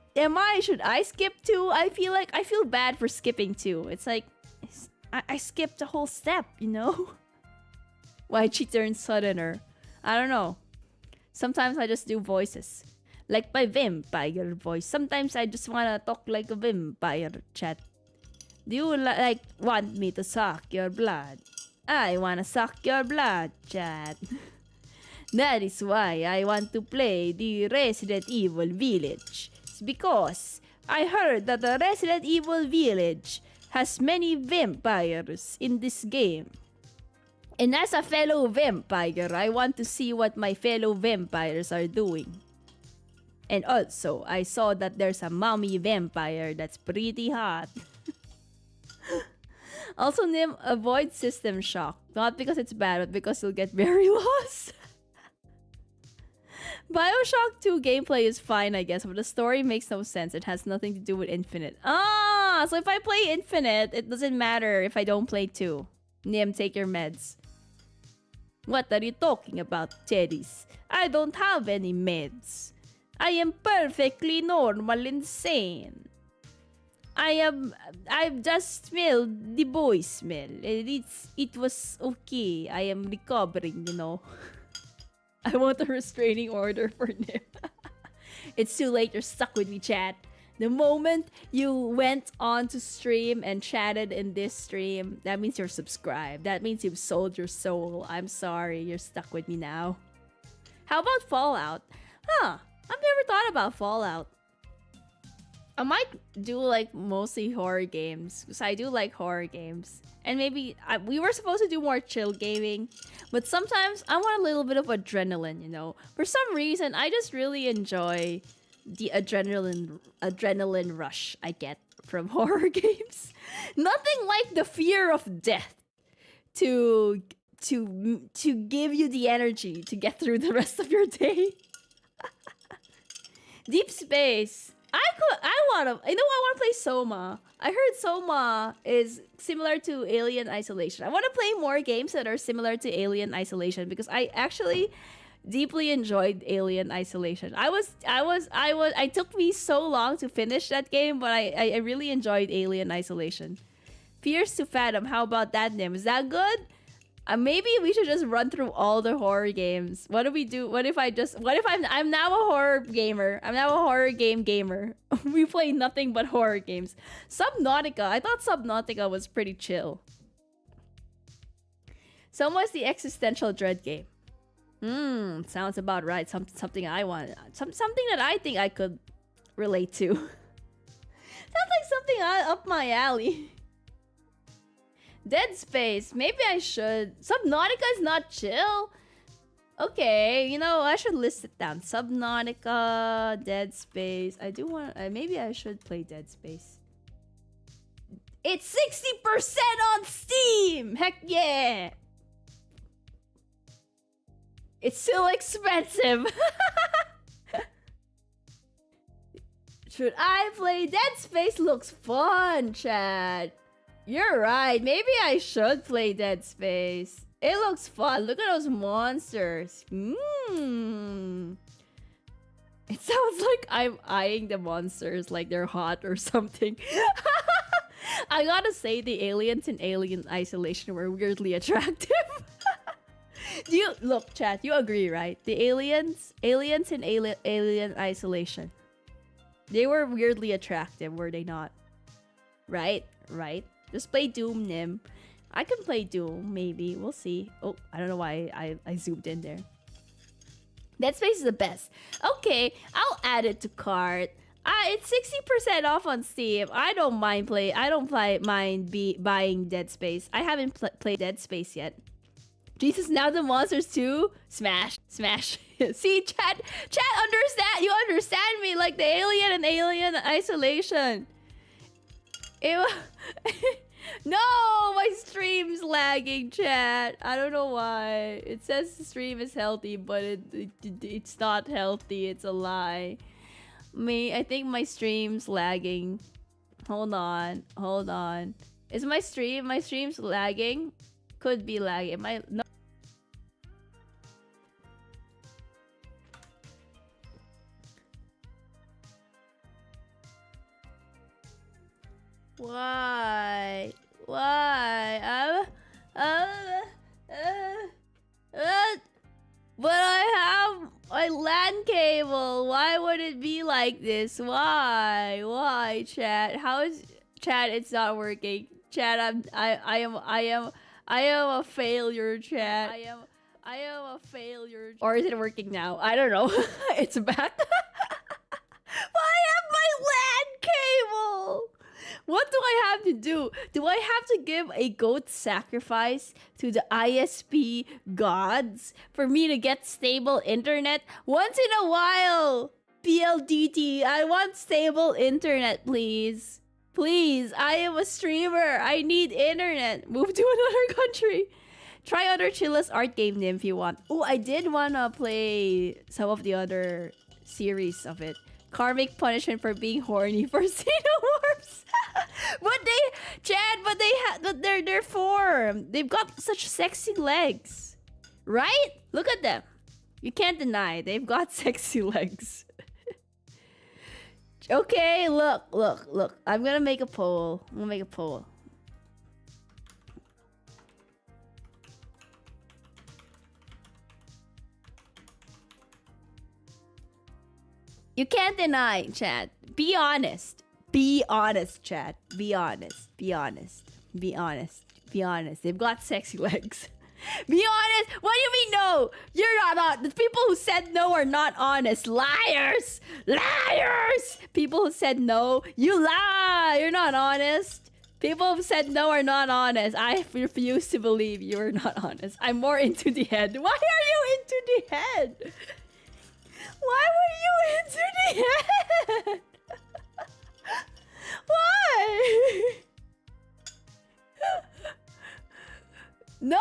should I skip 2? I feel bad for skipping 2. It's like... I skipped a whole step, you know? Why she turned suddener? I don't know. Sometimes I just do voices. Like my vampire voice. Sometimes I just wanna talk like a vampire, chat. Do you want me to suck your blood? I wanna suck your blood, chat. That is why I want to play the Resident Evil Village. It's because I heard that the Resident Evil Village has many vampires in this game. And as a fellow vampire, I want to see what my fellow vampires are doing. And also, I saw that there's a mommy vampire that's pretty hot. Also, Nym, avoid system shock. Not because it's bad, but because you'll get very lost. Bioshock 2 gameplay is fine, I guess, but the story makes no sense. It has nothing to do with Infinite. Ah, so if I play Infinite, it doesn't matter if I don't play 2. Nym, take your meds. What are you talking about, Teddies? I don't have any meds. I am perfectly normal and sane. I've just smelled the Boysmell. It was okay. I am recovering, you know. I want a restraining order for Nym. It's too late. You're stuck with me, chat. The moment you went on to stream and chatted in this stream, that means you're subscribed. That means you've sold your soul. I'm sorry. You're stuck with me now. How about Fallout? Huh. I've never thought about Fallout. I might do like mostly horror games because I do like horror games. And maybe we were supposed to do more chill gaming, but sometimes I want a little bit of adrenaline, you know. For some reason, I just really enjoy the adrenaline rush I get from horror games. Nothing like the fear of death to give you the energy to get through the rest of your day. Deep Space. I wanna play Soma. I heard Soma is similar to Alien Isolation. I wanna play more games that are similar to Alien Isolation because I actually deeply enjoyed Alien Isolation. I took me so long to finish that game, but I really enjoyed Alien Isolation. Fears to Fathom. How about that, Nym? Is that good? Maybe we should just run through all the horror games. What do we do? What if I'm now a horror gamer? I'm now a horror game gamer. We play nothing but horror games. Subnautica. I thought Subnautica was pretty chill. So was the existential dread game. Sounds about right. Something I want. Something that I think I could relate to. Sounds like something up my alley. Dead Space. Maybe I should. Subnautica is not chill. Okay, you know, I should list it down. Subnautica, Dead Space. I do want... maybe I should play Dead Space. It's 60% on Steam! Heck yeah! It's still expensive. Should I play Dead Space? Looks fun, chat. You're right. Maybe I should play Dead Space. It looks fun. Look at those monsters. It sounds like I'm eyeing the monsters like they're hot or something. I gotta say the aliens in Alien Isolation were weirdly attractive. Do you look, chat? You agree, right? The aliens in Alien Isolation. They were weirdly attractive, were they not? Right? Just play Doom, Nym. I can play Doom, maybe. We'll see. Oh, I don't know why I zoomed in there. Dead Space is the best. Okay, I'll add it to cart. It's 60% off on Steam. I don't mind buying Dead Space. I haven't played Dead Space yet. Jesus, now the monsters too? Smash. Smash. See, chat understand. You understand me like the Alien and Alien Isolation. It No, my stream's lagging, chat. I don't know why. It says the stream is healthy, but it's not healthy. It's a lie. I think my stream's lagging. Hold on. Is my stream's lagging? Could be lagging. No. Why? But I have a LAN cable. Why would it be like this? Why, chat? How is chat? It's not working. Chat, I am a failure, chat. I am a failure. Or is it working now? I don't know. It's back. I have my LAN cable. What do I have to do? Do I have to give a goat sacrifice to the ISP gods for me to get stable internet? Once in a while, PLDT, I want stable internet, please. Please, I am a streamer. I need internet. Move to another country. Try other Chilla's art game name if you want. Oh, I did want to play some of the other series of it. Karmic punishment for being horny for xenomorphs. But their form. They've got such sexy legs. Right? Look at them. You can't deny they've got sexy legs. Okay, look. I'm gonna make a poll. You can't deny, chat. Be honest. Be honest, chat. Be honest. They've got sexy legs. Be honest. What do you mean no? You're not on. The people who said no are not honest. Liars. People who said no, you lie. You're not honest. People who said no are not honest. I refuse to believe you're not honest. I'm more into the head. Why are you into the head? Why were you into the head? Why? No,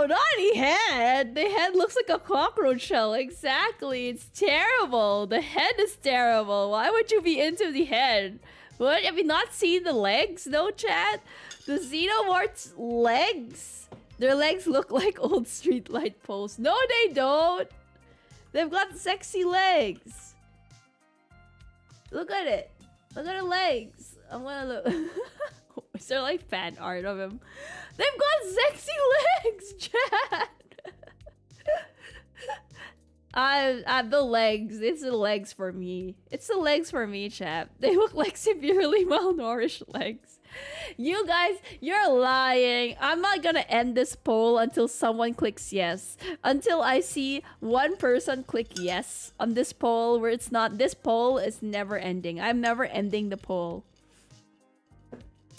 not the head. The head looks like a cockroach shell. Exactly. It's terrible. The head is terrible. Why would you be into the head? What? Have you not seen the legs? No, chat? The xenomorph's legs? Their legs look like old streetlight posts. No, they don't. They've got sexy legs. Look at it. Look at the legs. I'm gonna look. Is there like fan art of him? They've got sexy legs, chat. The legs. It's the legs for me. It's the legs for me, chat. They look like severely malnourished legs. You guys, you're lying. I'm not gonna end this poll until someone clicks yes. Until I see one person click yes on this poll where it's not. This poll is never ending. I'm never ending the poll.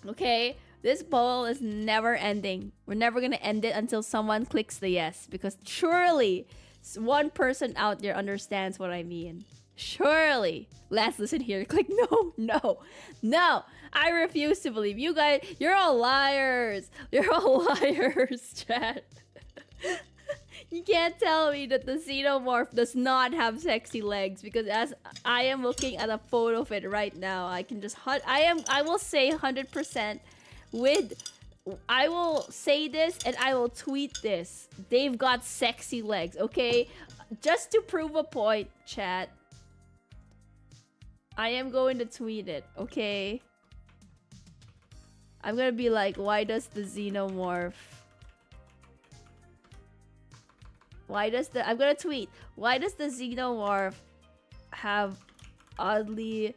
Okay? This poll is never ending. We're never gonna end it until someone clicks the yes. Because surely one person out there understands what I mean. Surely. Let's listen here. Click no. I refuse to believe. You guys, you're all liars. You're all liars, chat. You can't tell me that the xenomorph does not have sexy legs because as I am looking at a photo of it right now, I can just I will say 100% I will say this and I will tweet this. They've got sexy legs, okay? Just to prove a point, chat. I am going to tweet it, okay? I'm gonna be like, why does the xenomorph... I'm gonna tweet. Why does the xenomorph have oddly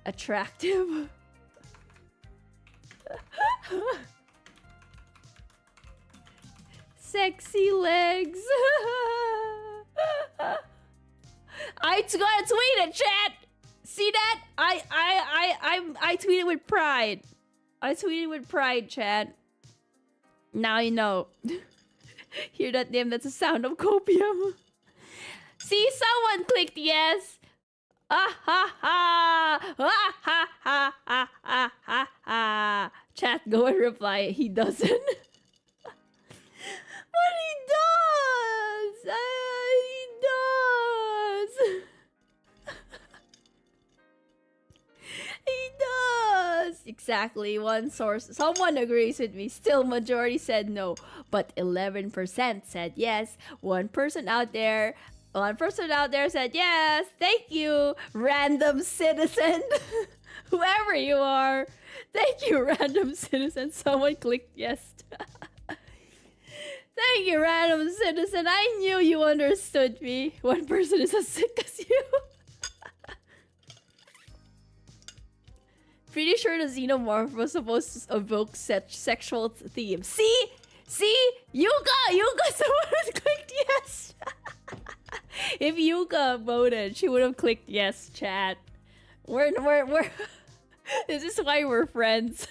attractive... sexy legs? I gotta tweet it, chat. See that? I tweeted with pride. I tweeted with pride, chat. Now you know. Hear that name? That's a sound of copium. See, someone clicked yes. Ah ha ha! Ah ha ha ha ha ha ha! Chat, go and reply. He doesn't. But he does! He does! He does! Exactly, one source. Someone agrees with me. Still, majority said no. But 11% said yes. One person out there said yes. Thank you, random citizen. Whoever you are. Thank you, random citizen. Someone clicked yes. Thank you, random citizen. I knew you understood me. One person is as sick as you. Pretty sure the xenomorph was supposed to evoke such sexual themes. See? Yuka! Someone has clicked yes! If Yuka voted, she would have clicked yes, chat. We're This is why we're friends.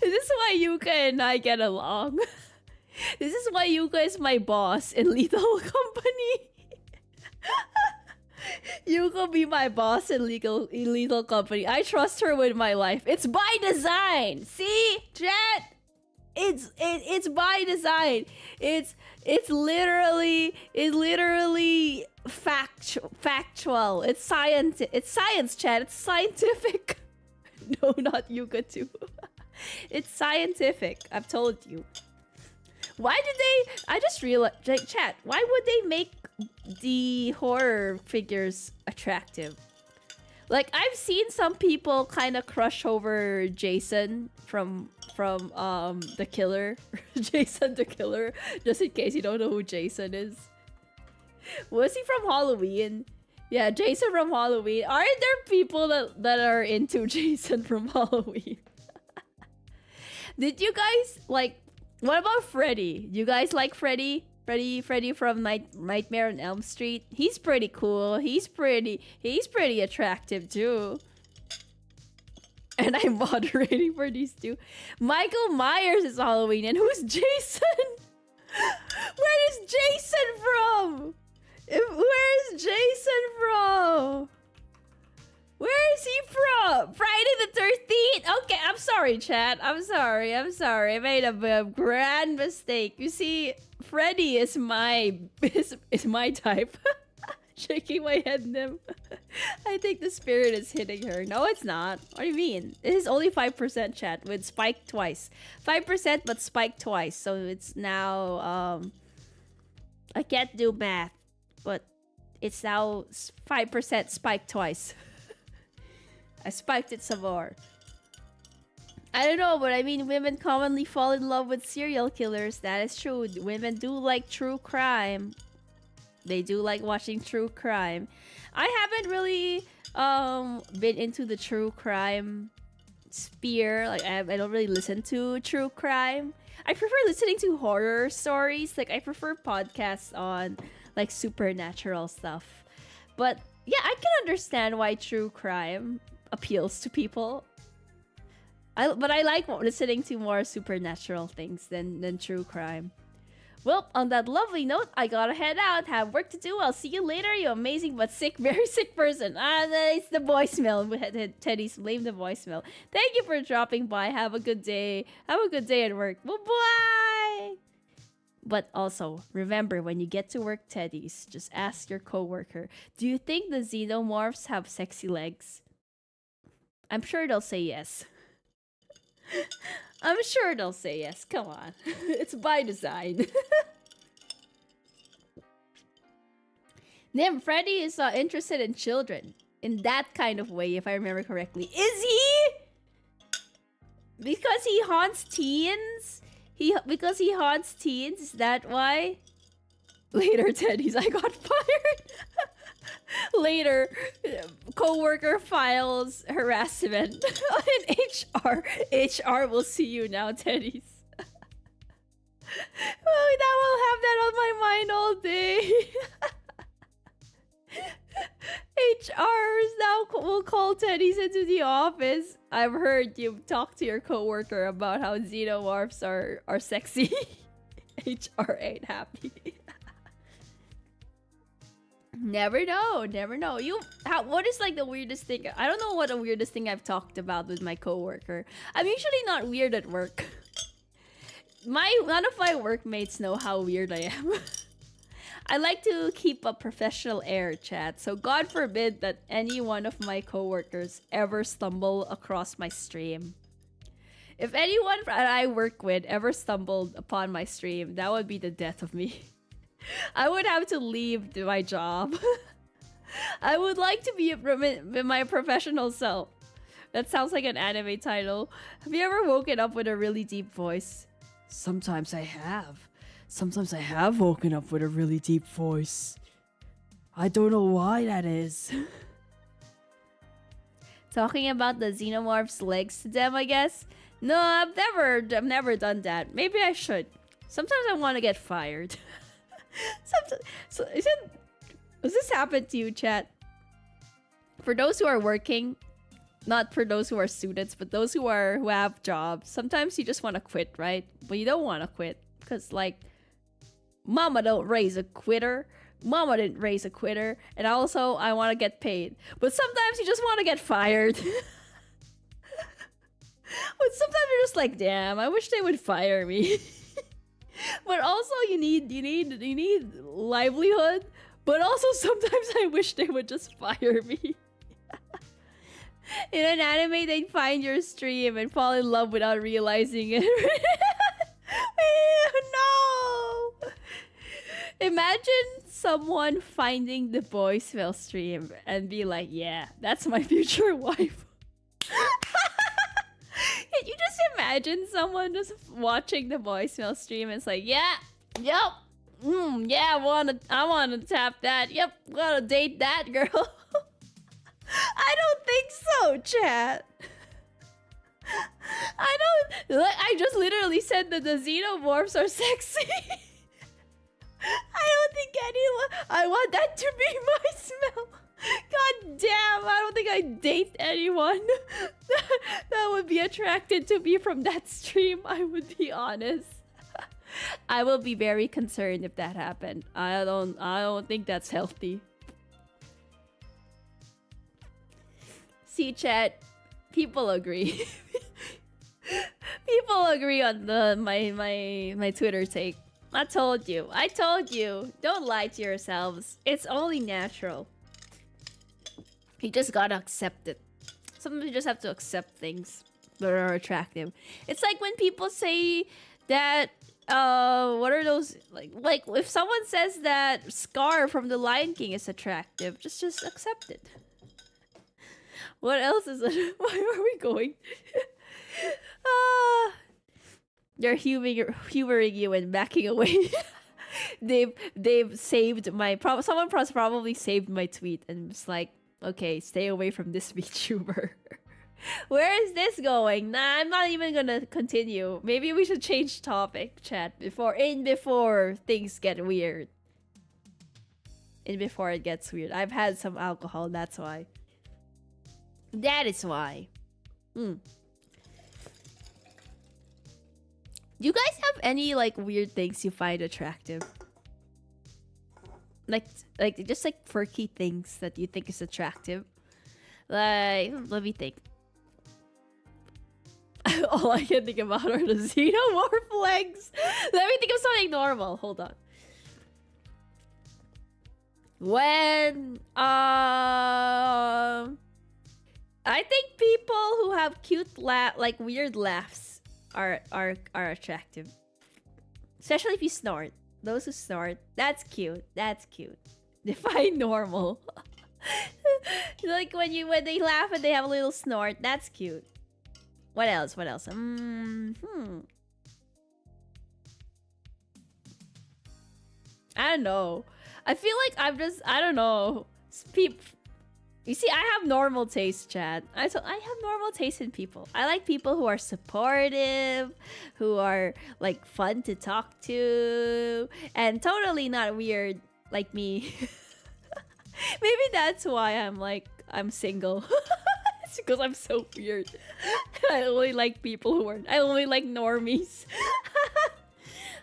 This is why Yuka and I get along. This is why Yuka is my boss in Lethal Company. Yuka be my boss in Lethal Company. I trust her with my life. It's by design. See, chat. It's by design. It's literally factual. It's science. It's science, chat. It's scientific. No, not Yuka too. It's scientific. I've told you. Why did they? I just realized, like, chat. Why would they make the horror figures attractive? Like, I've seen some people kind of crush over Jason from the Killer. Jason the Killer. Just in case you don't know who Jason is. Was he from Halloween? Yeah, Jason from Halloween. Aren't there people that are into Jason from Halloween? Did you guys like? What about Freddy? You guys like Freddy? Freddy from Nightmare on Elm Street. He's pretty cool. He's pretty attractive too. And I'm moderating for these two. Michael Myers is Halloween, and who's Jason? Where is Jason from? Where is Jason from? Where is he from? Friday the 13th? Okay, I'm sorry, chat. I'm sorry. I made a grand mistake. You see, Freddy is my type. Shaking my head, Nym. I think the spirit is hitting her. No, it's not. What do you mean? It is only 5%, chat, with spiked twice. 5% but spiked twice. So it's now I can't do math, but it's now 5% spiked twice. I spiked it some more. I don't know, but I mean, women commonly fall in love with serial killers. That is true. Women do like true crime. They do like watching true crime. I haven't really been into the true crime sphere. Like, I don't really listen to true crime. I prefer listening to horror stories. Like, I prefer podcasts on like supernatural stuff. But yeah, I can understand why true crime appeals to people. But I like listening to more supernatural things than true crime. Well, on that lovely note, I gotta head out. Have work to do. I'll see you later, you amazing but sick, very sick person. It's the voicemail. Teddy's blame the voicemail. Thank you for dropping by. Have a good day. Have a good day at work. Bye-bye. But also, remember, when you get to work, Teddies, just ask your coworker, do you think the xenomorphs have sexy legs? I'm sure they'll say yes. I'm sure they'll say yes. Come on. It's by design. Nym, Freddy is interested in children. In that kind of way, if I remember correctly. Is he? Because he haunts teens? Because he haunts teens? Is that why? Later, Teddies, I got fired. Later, coworker files harassment in HR. HR will see you now, Teddies. Well, that will have that on my mind all day. HRs now will call Teddies into the office. I've heard you talk to your coworker about how xenomorphs are sexy. HR ain't happy. Never know, never know. What is like the weirdest thing? I don't know what the weirdest thing I've talked about with my coworker. I'm usually not weird at work. None of my workmates know how weird I am. I like to keep a professional air, chat. So God forbid that any one of my coworkers ever stumble across my stream. If anyone that I work with ever stumbled upon my stream, that would be the death of me. I would have to leave my job. I would like to be my professional self. That sounds like an anime title. Have you ever woken up with a really deep voice? Sometimes I have. Sometimes I have woken up with a really deep voice. I don't know why that is. Talking about the xenomorph's legs to them, I guess? No, I've never done that. Maybe I should. Sometimes I want to get fired. Does this happen to you, chat? For those who are working, not for those who are students, but those who have jobs, sometimes you just want to quit, right? But you don't want to quit because, like, Mama don't raise a quitter. Mama didn't raise a quitter. And also, I want to get paid. But sometimes you just want to get fired. But sometimes you're just like, damn, I wish they would fire me. But also, you need livelihood. But also, sometimes I wish they would just fire me. In an anime, they'd find your stream and fall in love without realizing it. No! Imagine someone finding the Boysmell stream and be like, yeah, that's my future wife. Can you just imagine someone just watching the Boysmell stream and it's like, yeah, yep, yeah, I wanna tap that. Yep, wanna date that girl. I don't think so, chat. I just literally said that the xenomorphs are sexy. I don't think anyone... I want that to be my smell. God damn, I don't think I'd date anyone that would be attracted to me from that stream, I would be honest. I will be very concerned if that happened. I don't think that's healthy. See, chat, people agree. People agree on my Twitter take. I told you. Don't lie to yourselves. It's only natural. You just gotta accept it. Sometimes you just have to accept things that are attractive. It's like when people say that, what are those, like if someone says that Scar from The Lion King is attractive, just accept it. What else is it? Where are we going? They're humoring you and backing away. they've saved my someone probably saved my tweet and was like, okay, stay away from this VTuber. Where is this going? Nah, I'm not even gonna continue. Maybe we should change topic, chat, before things get weird. Before it gets weird. I've had some alcohol, that's why. That is why. Do you guys have any like weird things you find attractive? Like just like quirky things that you think is attractive? Like, let me think. All I can think about are the xenomorph legs. Let me think of something normal. Hold on. When I think people who have cute like weird laughs are attractive. Especially if you snort. Those who snort, that's cute. That's cute. Define normal. Like when they laugh and they have a little snort, that's cute. What else? What else? I don't know. I feel like I don't know. You see, I have normal taste, chat. I have normal taste in people. I like people who are supportive, who are like fun to talk to, and totally not weird like me. Maybe that's why I'm single. It's because I'm so weird. I only like people who are. I only like normies.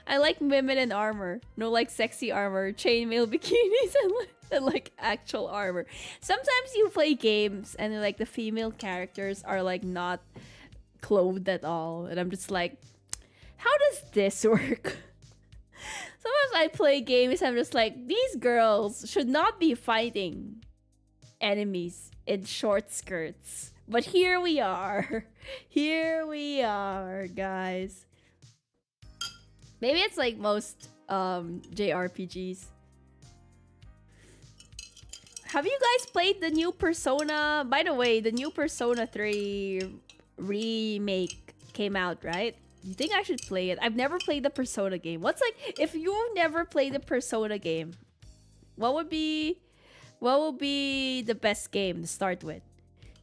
I like women in armor. No, like sexy armor, chainmail bikinis, and like actual armor. Sometimes you play games and like the female characters are like not clothed at all, and I'm just like, how does this work? Sometimes I play games, I'm just like, these girls should not be fighting enemies in short skirts. But here we are. Here we are, guys. Maybe it's like most JRPGs. Have you guys played the new Persona? By the way, the new Persona 3 remake came out, right? You think I should play it? I've never played the Persona game. What's like, if you've never played the Persona game, what would be the best game to start with?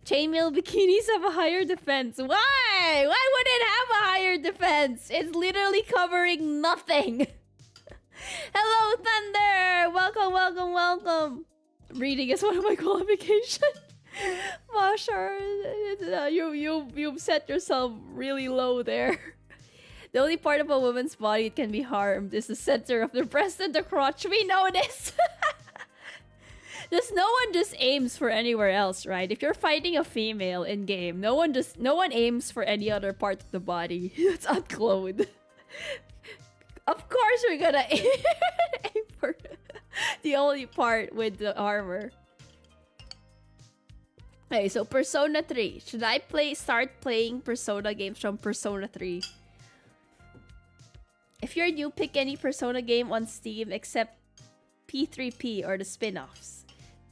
Chainmail bikinis have a higher defense. Why? Why would it have a higher defense? It's literally covering nothing. Hello, Thunder! Welcome, welcome, welcome. Reading is one of my qualifications. Mashar, you've set yourself really low there. The only part of a woman's body that can be harmed is the center of the breast and the crotch. We know this. No one just aims for anywhere else, right? If you're fighting a female in game, no one aims for any other part of the body that's unclothed. Of course we're gonna aim for the only part with the armor. Okay, so Persona 3. Should I start playing Persona games from Persona 3? If you're new, pick any Persona game on Steam except P3P or the spin-offs.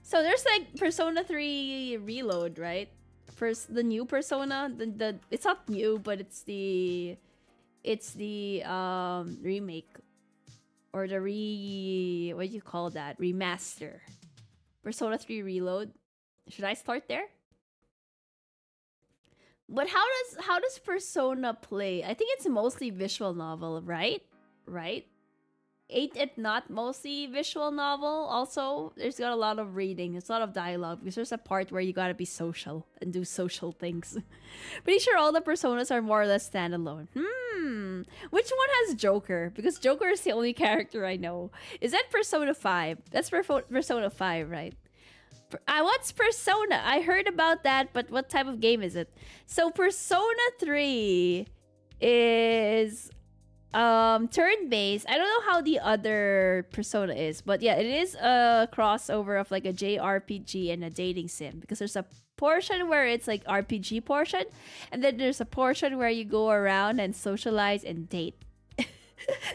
So there's like Persona 3 Reload, right? First, the new Persona, the it's not new, but it's the remake or the what do you call that? Remaster. Persona 3 Reload. Should I start there? But how does Persona play? I think it's mostly visual novel, right? Right? Ain't it not mostly visual novel? Also, there's got a lot of reading. There's a lot of dialogue because there's a part where you gotta be social and do social things. Pretty sure all the Personas are more or less standalone. Which one has Joker? Because Joker is the only character I know. Is that Persona 5? That's Persona 5, right? What's Persona? I heard about that, but what type of game is it? So Persona 3 is turn-based. I don't know how the other Persona is, but yeah, it is a crossover of like a JRPG and a dating sim, because there's a portion where it's like RPG portion, and then there's a portion where you go around and socialize and date.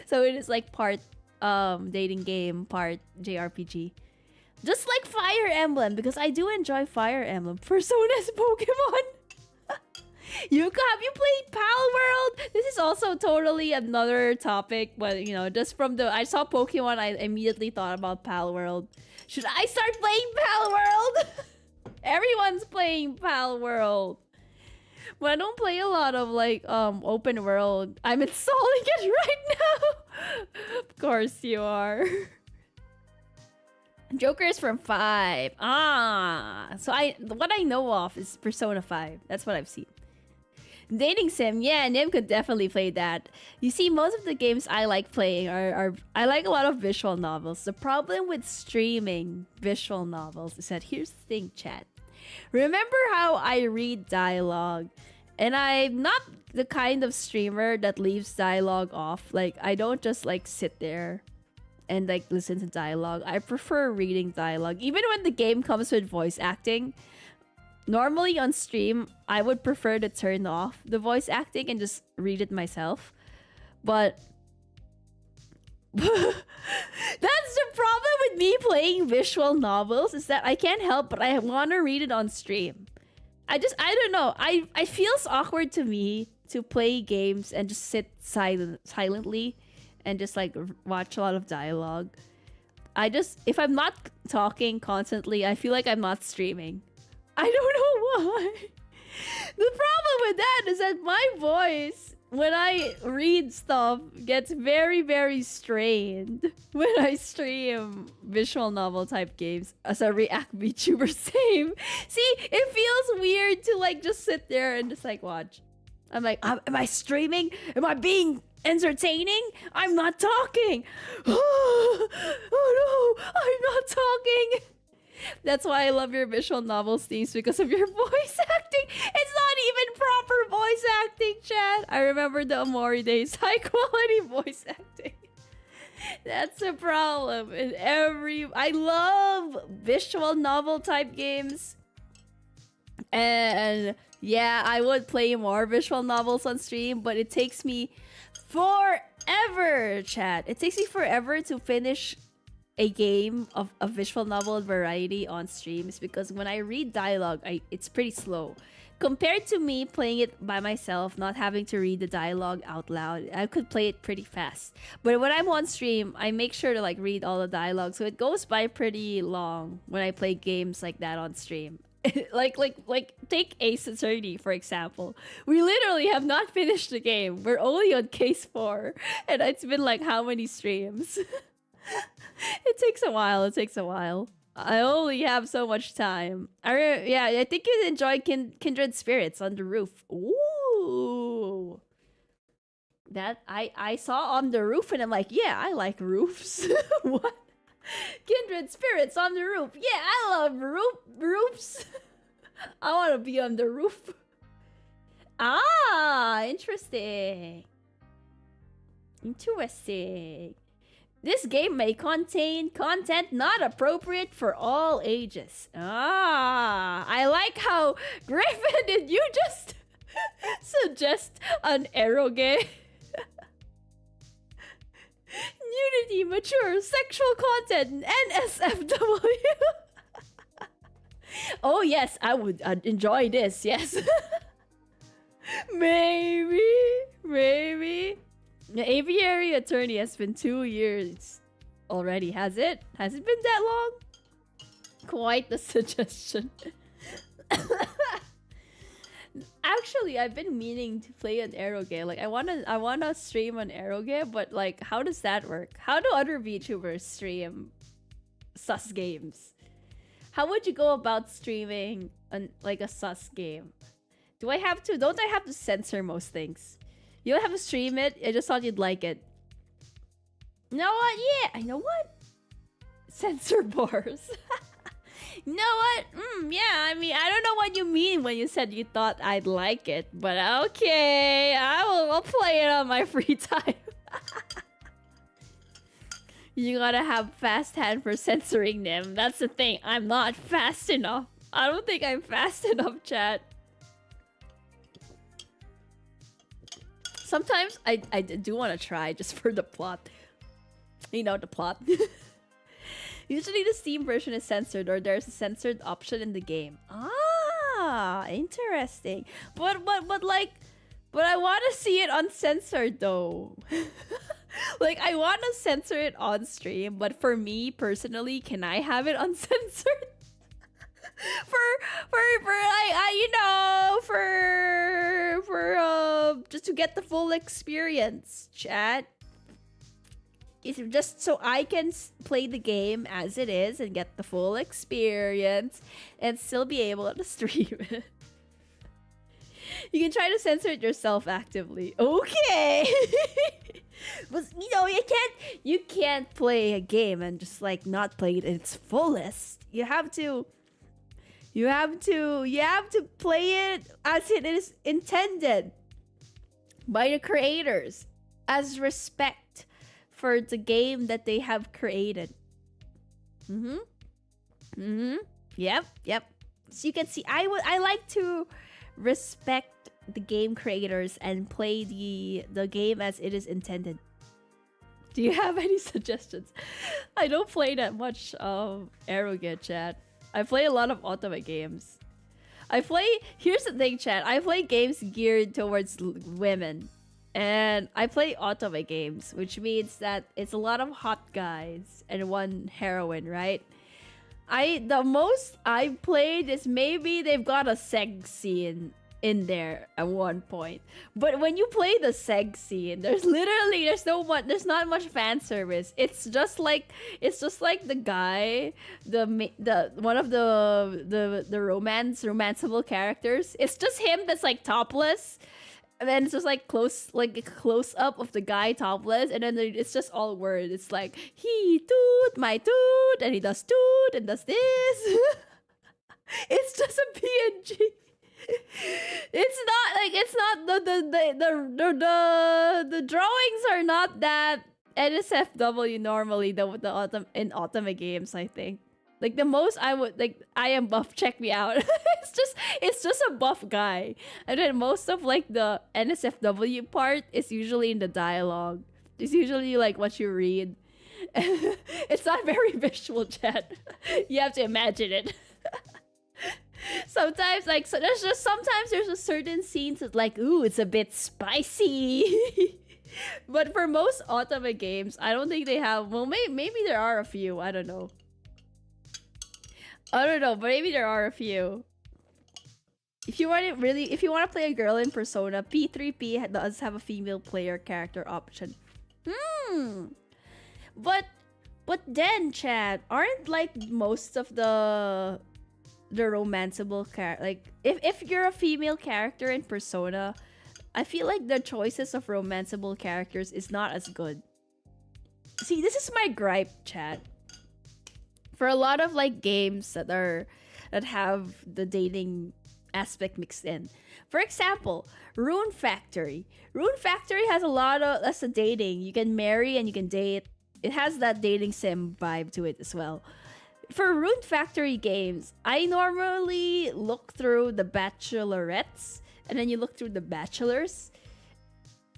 So it is like part dating game, part JRPG. Just like Fire Emblem, because I do enjoy Fire Emblem. Persona's Pokemon. Have you played Pal World? This is also totally another topic, but you know, just from I saw Pokemon, I immediately thought about Pal World. Should I start playing Pal World? Everyone's playing Pal World. But I don't play a lot of like open world. I'm installing it right now. Of course you are. Joker is from 5. So what I know of is Persona 5. That's what I've seen. Dating sim, yeah, Nym could definitely play that. You see, most of the games I like playing are I like a lot of visual novels. The problem with streaming visual novels is that here's the thing, chat. Remember how I read dialogue? And I'm not the kind of streamer that leaves dialogue off. Like, I don't just like sit there and like listen to dialogue. I prefer reading dialogue. Even when the game comes with voice acting, normally on stream, I would prefer to turn off the voice acting and just read it myself. But that's the problem with me playing visual novels, is that I can't help but I want to read it on stream. I don't know. It feels awkward to me to play games and just sit silently and just like watch a lot of dialogue. If I'm not talking constantly, I feel like I'm not streaming. I don't know why. The problem with that is that my voice when I read stuff gets very, very strained when I stream visual novel type games as a React VTuber. Same. See, it feels weird to like just sit there and just like watch. I'm like, am I streaming? Am I being entertaining? I'm not talking. Oh no, I'm not talking. That's why I love your visual novel themes, because of your voice acting. It's not even proper voice acting, chat. I remember the Amori days. High quality voice acting. That's a problem. I love visual novel type games. And yeah, I would play more visual novels on stream, but it takes me forever, chat. It takes me forever to finish a game of a visual novel variety on streams, because when I read dialogue, it's pretty slow. Compared to me playing it by myself, not having to read the dialogue out loud, I could play it pretty fast. But when I'm on stream, I make sure to like read all the dialogue, so it goes by pretty long when I play games like that on stream. like take Ace Attorney for example. We literally have not finished the game. We're only on case 4, and it's been like how many streams? It takes a while. I only have so much time. I think you'd enjoy Kindred Spirits on the Roof. Ooh. That I saw On the Roof and I'm like, yeah, I like roofs. What? Kindred Spirits on the Roof. Yeah, I love roofs. I want to be on the roof. Ah, interesting. This game may contain content not appropriate for all ages. Ah, I like how, Griffin, did you just suggest an eroge? Nudity, mature, sexual content, NSFW. Oh yes, I would enjoy this, yes. Maybe. The aviary attorney has been 2 years already, has it? Has it been that long? Quite the suggestion. Actually, I've been meaning to play an eroge. Like, I wanna stream an eroge, but like, how does that work? How do other VTubers stream sus games? How would you go about streaming like a sus game? Don't I have to censor most things? You don't have to stream it. I just thought you'd like it. You know what? Yeah, I know what? Censor bars. You know what? Yeah, I mean, I don't know what you mean when you said you thought I'd like it, but okay, I'll play it on my free time. You gotta have fast hand for censoring them. That's the thing. I'm not fast enough. I don't think I'm fast enough, chat. Sometimes I do want to try just for the plot. You know, the plot. Usually the Steam version is censored, or there's a censored option in the game. Ah, interesting. But I want to see it uncensored though. Like, I want to censor it on stream, but for me personally, can I have it uncensored? Just to get the full experience, chat. It's just so I can play the game as it is and get the full experience and still be able to stream it. You can try to censor it yourself actively. Okay. But you know, you can't play a game and just like not play it in its fullest. You have to play it as it is intended by the creators, as respect for the game that they have created. Yep. So you can see, I like to respect the game creators and play the game as it is intended. Do you have any suggestions? I don't play that much Arrogant, chat. I play a lot of Otome games. Here's the thing, chat. I play games geared towards women. And I play Otome games, which means that it's a lot of hot guys and one heroine, right? The most I've played is maybe they've got a sex scene in there at one point. But when you play the seg scene, there's not much fan service. It's just like the guy, the one of the romanceable characters. It's just him that's like topless. And then it's just like a close up of the guy topless, and then it's just all words. It's like he toot my toot, and he does toot and does this. It's just a PNG. The drawings are not that NSFW normally in Otome games, I think. Like the most I would like I am buff, check me out. it's just a buff guy. And then most of like the NSFW part is usually in the dialogue. It's usually like what you read. It's not very visual, chat. You have to imagine it. Sometimes there's a certain scenes that's like, ooh, it's a bit spicy. But for most Otome games, I don't think they have. Well, maybe there are a few. I don't know, but maybe there are a few. If you want to play a girl in Persona, P3P does have a female player character option. But then, chat, aren't like most of the romanceable character, like if you're a female character in Persona, I feel like the choices of romanceable characters is not as good. See, this is my gripe, chat. For a lot of like games that have the dating aspect mixed in. For example, Rune Factory. Rune Factory has a lot of that's the dating. You can marry and you can date. It has that dating sim vibe to it as well. For Rune Factory games, I normally look through the bachelorettes, and then you look through the bachelors.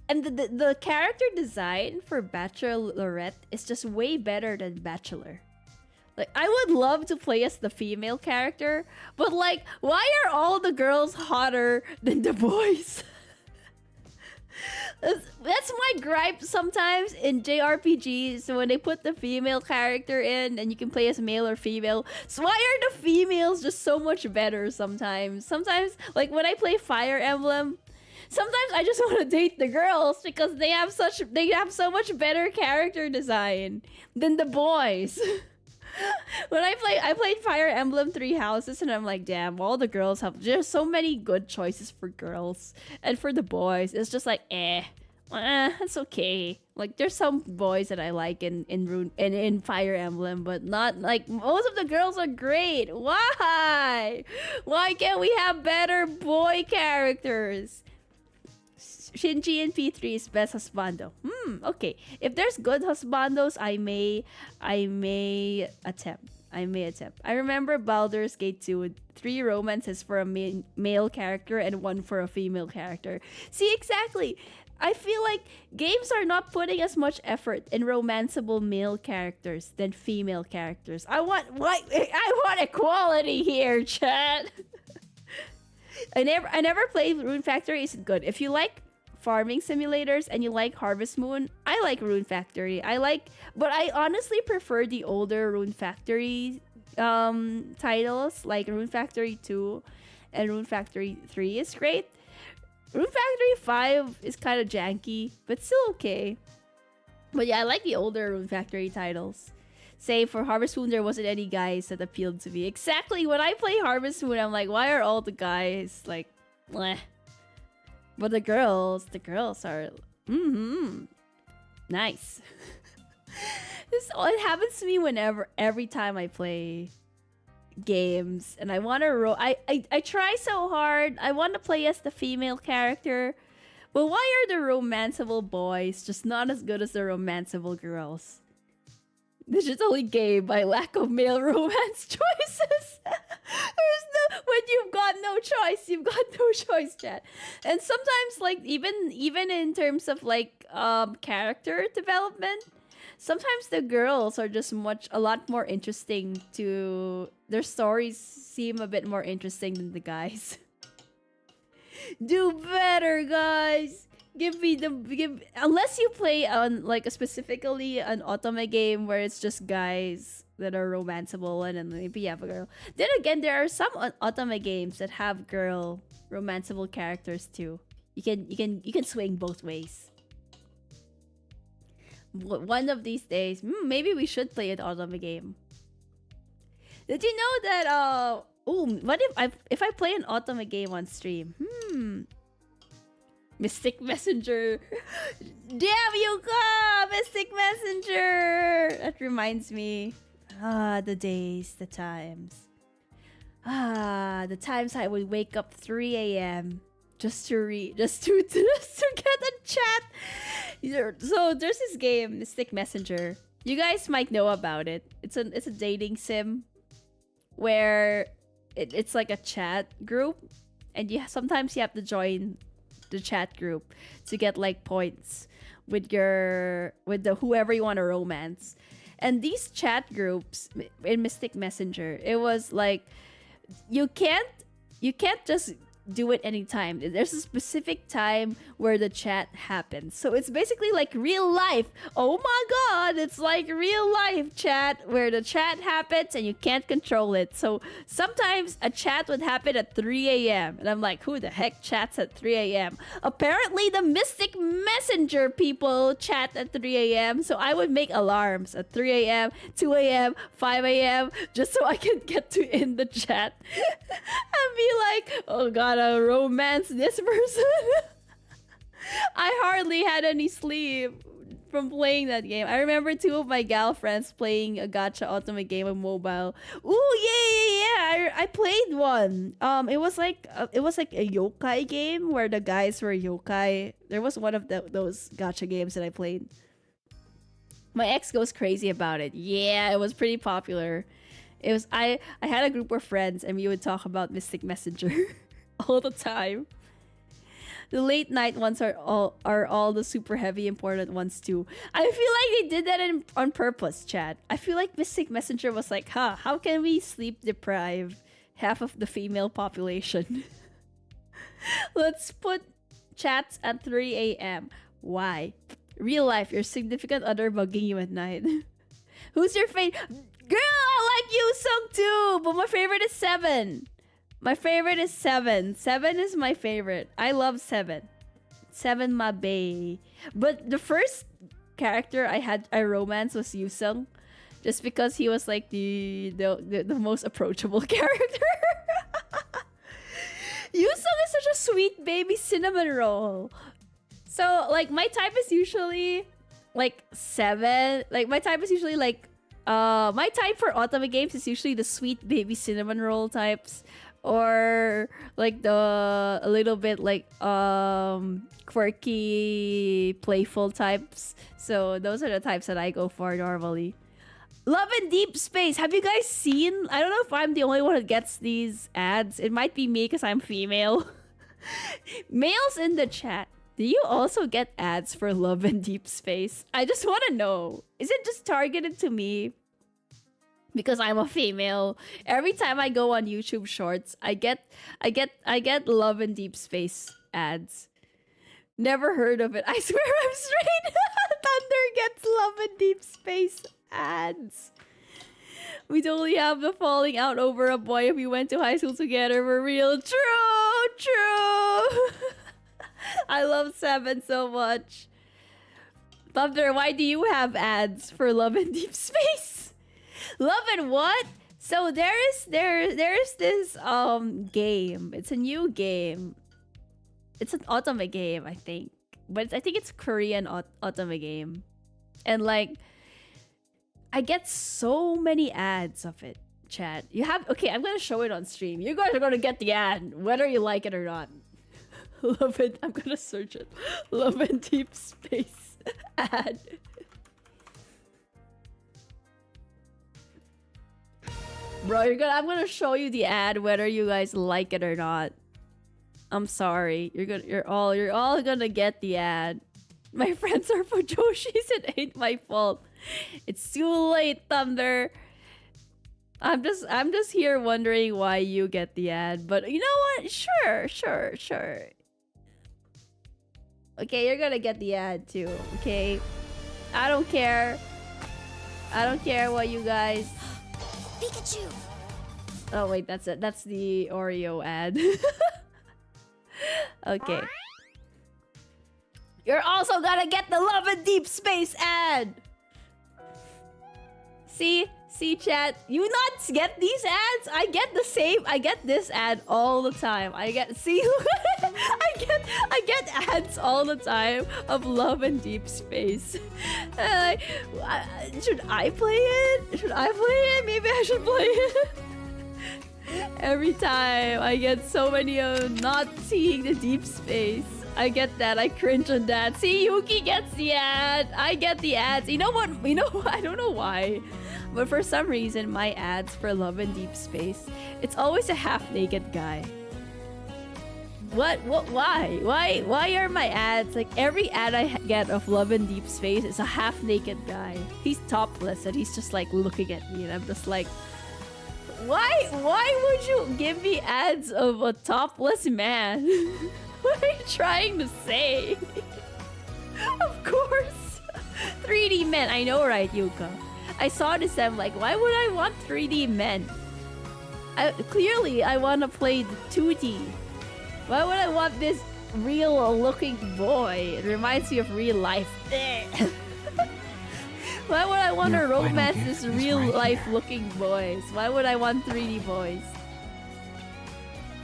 And the character design for bachelorette is just way better than bachelor. Like, I would love to play as the female character, but like, why are all the girls hotter than the boys? That's my gripe sometimes in JRPGs. So when they put the female character in and you can play as male or female, so why are the females just so much better sometimes? Sometimes, like when I play Fire Emblem, sometimes I just want to date the girls because they have so much better character design than the boys. When I played Fire Emblem Three Houses, and I'm like, damn, all the girls have there's so many good choices for girls, and for the boys, it's just like, it's okay. Like there's some boys that I like in Fire Emblem, but not like most of the girls are great. Why? Why can't we have better boy characters? Shinji in P3 is best husbando. Okay. If there's good husbandos, I may attempt. I remember Baldur's Gate 2 with 3 romances for a male character and 1 for a female character. See, exactly. I feel like games are not putting as much effort in romanceable male characters than female characters. I want equality here, chat. I never played Rune Factory. Is good. If you like farming simulators and you like Harvest Moon, I like Rune Factory. But I honestly prefer the older Rune Factory titles, like Rune Factory 2 and Rune Factory 3 is great. Rune Factory 5 is kind of janky, but still okay. But yeah, I like the older Rune Factory titles. Say for Harvest Moon, there wasn't any guys that appealed to me. Exactly, when I play Harvest Moon, I'm like, why are all the guys like, bleh? But the girls are, nice. It happens to me every time I play games, and I want to I try so hard. I want to play as the female character, but why are the romanceable boys just not as good as the romanceable girls? Digitally gay by lack of male romance choices. When you've got no choice, you've got no choice, chat. And sometimes, like, even in terms of like character development, sometimes the girls are just a lot more interesting their stories seem a bit more interesting than the guys. Do better, guys. Give me the give unless you play on like specifically an otome game where it's just guys that are romanceable and then maybe you have a girl. Then again, there are some otome games that have girl romanceable characters too. You can swing both ways. One of these days, maybe we should play an otome game. Did you know that what if I play an otome game on stream? Mystic Messenger. Damn you, Mystic Messenger. That reminds me. The days, the times. The times I would wake up 3 a.m. just to read, just to get a chat. So there's this game, Mystic Messenger. You guys might know about it. It's a dating sim where it's like a chat group, and sometimes you have to join the chat group to get like points with the whoever you want to romance. And these chat groups in Mystic Messenger, it was like you can't just do it anytime. There's a specific time where the chat happens. So it's basically like real life. Oh my god, it's like real life chat where the chat happens and you can't control it. So sometimes a chat would happen at 3 a.m. and I'm like, who the heck chats at 3 a.m.? Apparently the Mystic Messenger people chat at 3 a.m. So I would make alarms at 3 a.m., 2 a.m., 5 a.m. just so I can get to in the chat and be like, oh god, I'll romance this person. I hardly had any sleep from playing that game. I remember 2 of my gal friends playing a gacha ultimate game on mobile. Ooh, yeah. I played one. It was like a yokai game where the guys were yokai. There was one of those gacha games that I played. My ex goes crazy about it. Yeah, it was pretty popular. It was I had a group of friends and we would talk about Mystic Messenger all the time. The late night ones are all the super heavy important ones too. I feel like they did that on purpose, chat. I feel like Mystic Messenger was like, how can we sleep deprive half of the female population? Let's put chats at 3 a.m. Why? Real life, your significant other bugging you at night. Who's your favorite? Girl, I like you Sung too, but my favorite is 7. My favorite is 7. 7 is my favorite. I love 7. 7 my bae. But the first character I romance was Yusung, just because he was like the most approachable character. Yusung is such a sweet baby cinnamon roll. So like my type is usually like 7. Like my type is usually like my type for otome games is usually the sweet baby cinnamon roll types, or like a little bit like quirky playful types. So those are the types that I go for normally. Love and Deep Space, have you guys seen? I don't know if I'm the only one that gets these ads. It might be me because I'm female. Males in the chat, do you also get ads for Love and Deep Space? I just want to know. Is it just targeted to me because I'm a female? Every time I go on YouTube Shorts, I get Love and Deep Space ads. Never heard of it. I swear I'm straight. Thunder gets Love and Deep Space ads. We totally have the falling out over a boy if we went to high school together. We're real. True. I love 7 so much. Thunder, why do you have ads for Love and Deep Space? Love and what? So there is this game. It's a new game. It's an otome game, I think. But I think it's Korean otome game. And like I get so many ads of it, chat. Okay, I'm gonna show it on stream. You guys are gonna get the ad, whether you like it or not. Love it. I'm gonna search it. Love and Deep Space ad. Bro, I'm gonna show you the ad whether you guys like it or not. I'm sorry. You're all gonna get the ad. My friends are for Joshis. It ain't my fault. It's too late, Thunder. I'm just here wondering why you get the ad, but you know what? Sure. Okay, you're gonna get the ad too. Okay, I don't care. I don't care what you guys. Pikachu. Oh wait, that's it. That's the Oreo ad. Okay. You're also gonna get the Love and Deep Space ad. See, chat. You not get these ads? I get the same. I get this ad all the time. I get I get ads all the time of Love and Deep Space. And should I play it? Should I play it? Maybe I should play it. Every time I get so many of not seeing the deep space. I get that. I cringe on that. See, Yuki gets the ad. I get the ads. You know what? I don't know why. But for some reason, my ads for Love and Deep Space, it's always a half-naked guy. Why? Why are my ads, like every ad I get of Love and Deep Space is a half-naked guy. He's topless and he's just like looking at me and I'm just like, why would you give me ads of a topless man? What are you trying to say? Of course. 3D men. I know, right, Yuka? I saw this and I'm like, why would I want 3D men? Clearly, I want to play the 2D. Why would I want this real-looking boy? It reminds me of real life. Why would I want to romance this real-life-looking boys? Why would I want 3D boys?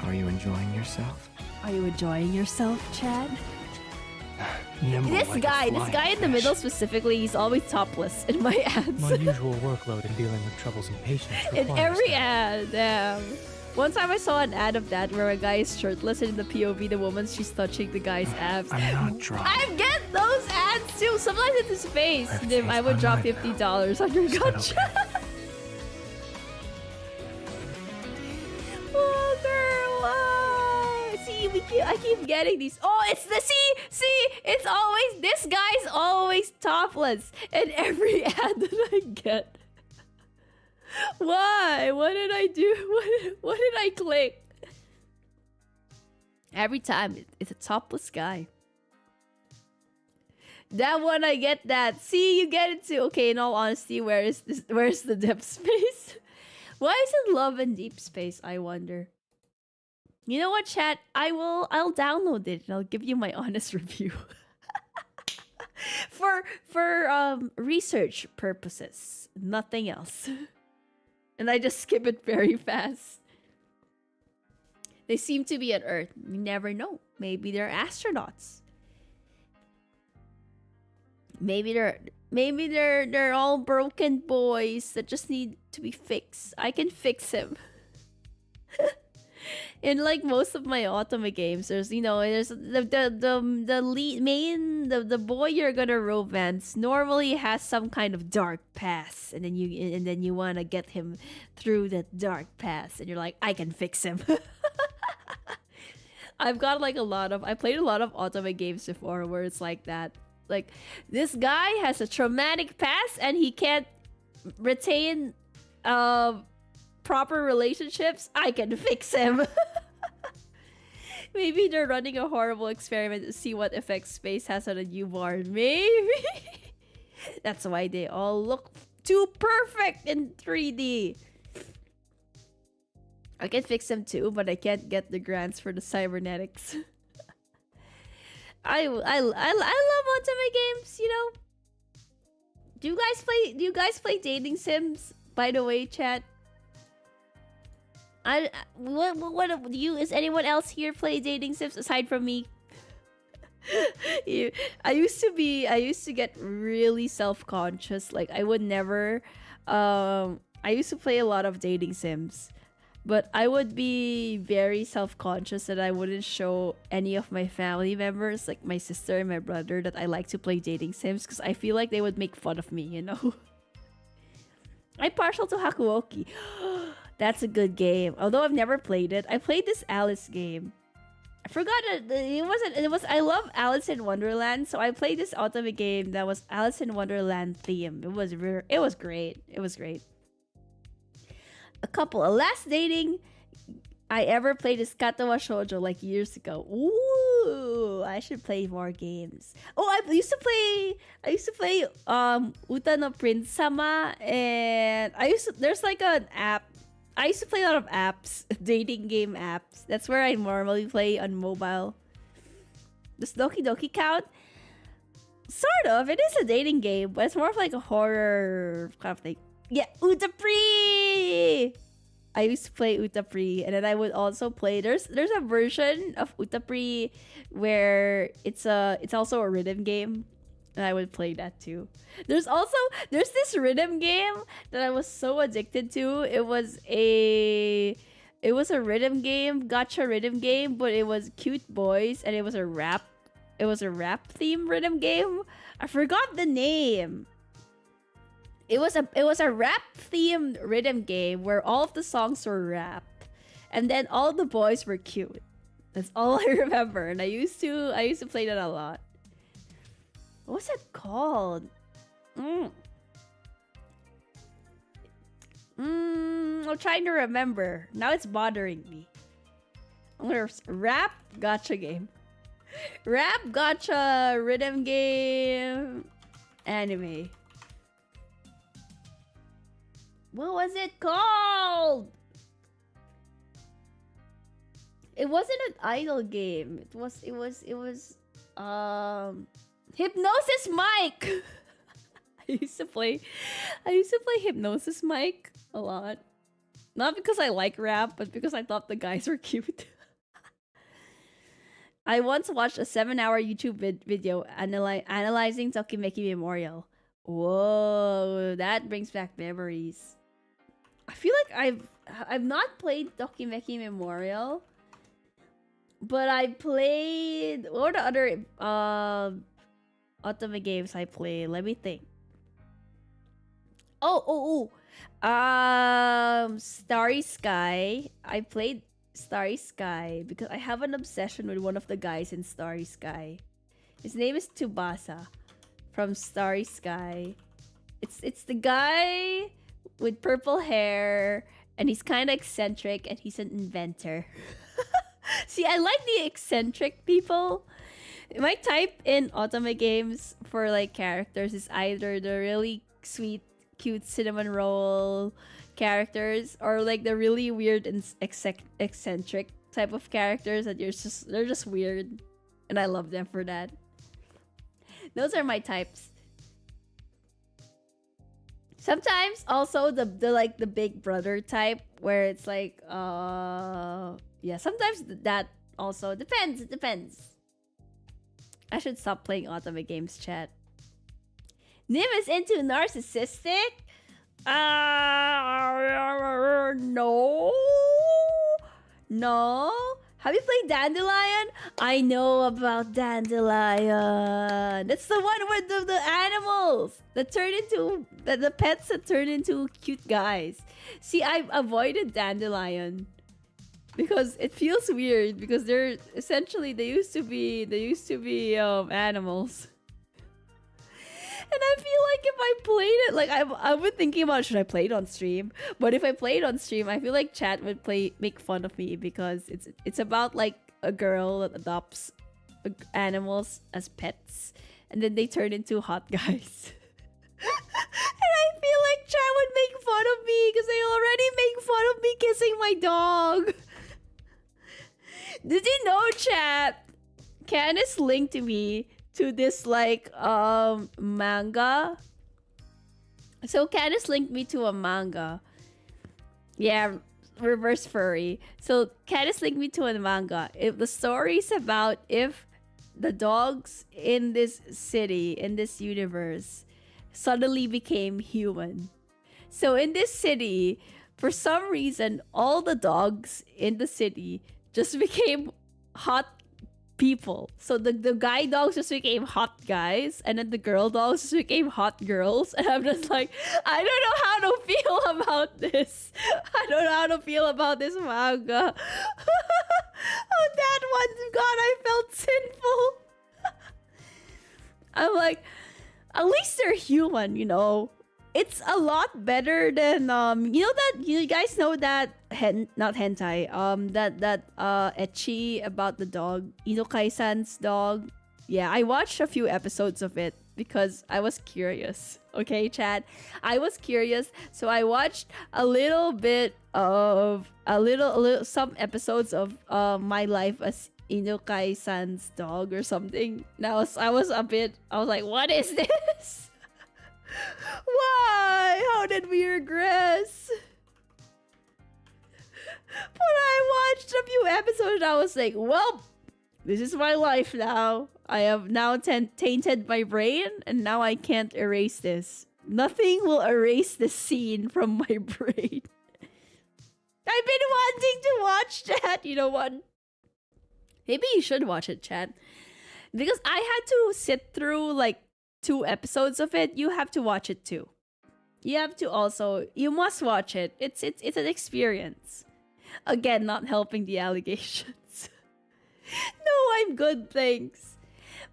Are you enjoying yourself? Are you enjoying yourself, Chad? This guy in the middle specifically, he's always topless in my ads. My usual workload in dealing with troublesome patients In requires every that. ad, damn. One time I saw an ad of that where a guy is shirtless and in the POV the woman, she's touching the guy's abs. I'm not drunk. I get those ads too. Sometimes it's his face. I've I would drop changed my $50 on your gotcha. Oh girl, see, I keep getting these. Oh, it's the see, it's always this guy's always topless in every ad that I get. Why? What did I do? What did I click? Every time it's a topless guy. That one I get that. See, you get it too. Okay, in all honesty, where's the depth space? Why is it Love and Deep Space, I wonder? You know what, chat? I'll download it and I'll give you my honest review. for research purposes, nothing else. And I just skip it very fast. They seem to be on Earth. You never know. Maybe they're astronauts. Maybe they're all broken boys that just need to be fixed. I can fix him. In like most of my Otome games, there's the lead main the boy you're gonna romance normally has some kind of dark past, and then you wanna get him through that dark past, and you're like, I can fix him. I've got like I played a lot of Otome games before where it's like that. Like, this guy has a traumatic past and he can't retain proper relationships. I can fix him. Maybe they're running a horrible experiment to see what effects space has on a newborn. Maybe. That's why they all look too perfect in 3D. I can fix them too, but I can't get the grants for the cybernetics. I love Otome games, you know. Do you guys play dating sims? By the way, chat. What do you? Is anyone else here play dating sims aside from me? I used to get really self-conscious. Like I would never. I used to play a lot of dating sims. But I would be very self-conscious that I wouldn't show any of my family members, like my sister and my brother, that I like to play dating sims because I feel like they would make fun of me, you know? I'm partial to Hakuoki. That's a good game. Although I've never played it. I played this Alice game. I forgot I love Alice in Wonderland, so I played this Otome game that was Alice in Wonderland theme. It was great. It was great. Last dating I ever played is Katawa Shoujo like years ago. Ooh, I should play more games. Oh, I used to play Uta no Prince Sama, and there's like an app. I used to play a lot of apps, dating game apps. That's where I normally play on mobile. Does Doki Doki count? Sort of. It is a dating game, but it's more of like a horror kind of thing. Yeah, Utapri! I used to play Utapri, and then I would also play. There's a version of Utapri where it's also a rhythm game, and I would play that too. There's this rhythm game that I was so addicted to. It was a rhythm game, gotcha rhythm game, but it was cute boys, and it was a rap theme rhythm game. I forgot the name. It was a rap themed rhythm game where all of the songs were rap, and then all the boys were cute. That's all I remember, and I used to play that a lot. What was it called? I'm trying to remember. Now it's bothering me. I'm gonna rap gotcha game. Rap gotcha rhythm game anime. What was it called? It wasn't an idol game. It was Hypnosis Mike. I used to play Hypnosis Mike a lot. Not because I like rap, but because I thought the guys were cute. I once watched a 7-hour YouTube video analyzing Tokimeki Memorial. Whoa, that brings back memories. I feel like I've not played Tokimeki Memorial, but I played, what are the other otome games I played? Let me think. Starry Sky. I played Starry Sky because I have an obsession with one of the guys in Starry Sky. His name is Tsubasa from Starry Sky. It's the guy with purple hair, and he's kind of eccentric, and he's an inventor. See, I like the eccentric people. My type in otome games for like characters is either the really sweet, cute cinnamon roll characters, or like the really weird and eccentric type of characters that they're just weird, and I love them for that. Those are my types. Sometimes also the like the big brother type where it's like yeah, sometimes that also depends. It depends. I should stop playing otome games, chat. Nym is into narcissistic? No. Have you played Dandelion? I know about Dandelion. That's the one with the animals that turn into the pets that turn into cute guys. See, I've avoided Dandelion because it feels weird because they're essentially they used to be animals. And I feel like if I played it, like I've been thinking about should I play it on stream? But if I play it on stream, I feel like chat would make fun of me because it's about like a girl that adopts animals as pets, and then they turn into hot guys. And I feel like chat would make fun of me because they already make fun of me kissing my dog. Did you know, chat? Candice linked me to this like manga. So Candice linked me to a manga. Yeah, reverse furry. So Candice linked me to a manga. If the story's about if the dogs in this city, in this universe, suddenly became human. So in this city, for some reason, all the dogs in the city just became hot people. So the guy dogs just became hot guys, and then the girl dogs just became hot girls. And I'm just like, I don't know how to feel about this. I don't know how to feel about this manga. Oh, that one, God, I felt sinful. I'm like, at least they're human, you know. it's a lot better than you guys know that not hentai ecchi about the dog, Inokai-san's dog. Yeah, I watched a few episodes of it because I was curious. Okay, chat. I was curious, so I watched a little bit of some episodes of My Life as Inokai-san's dog or something. Now I was like, what is this? Why? How did we regress? But I watched a few episodes and I was like, well, this is my life now. I have now tainted my brain and now I can't erase this. Nothing will erase this scene from my brain. I've been wanting to watch that. You know what? Maybe you should watch it, chat. Because I had to sit through like 2 episodes of it. You have to watch it too. You must watch it. It's an experience. Again, not helping the allegations. No, I'm good, thanks.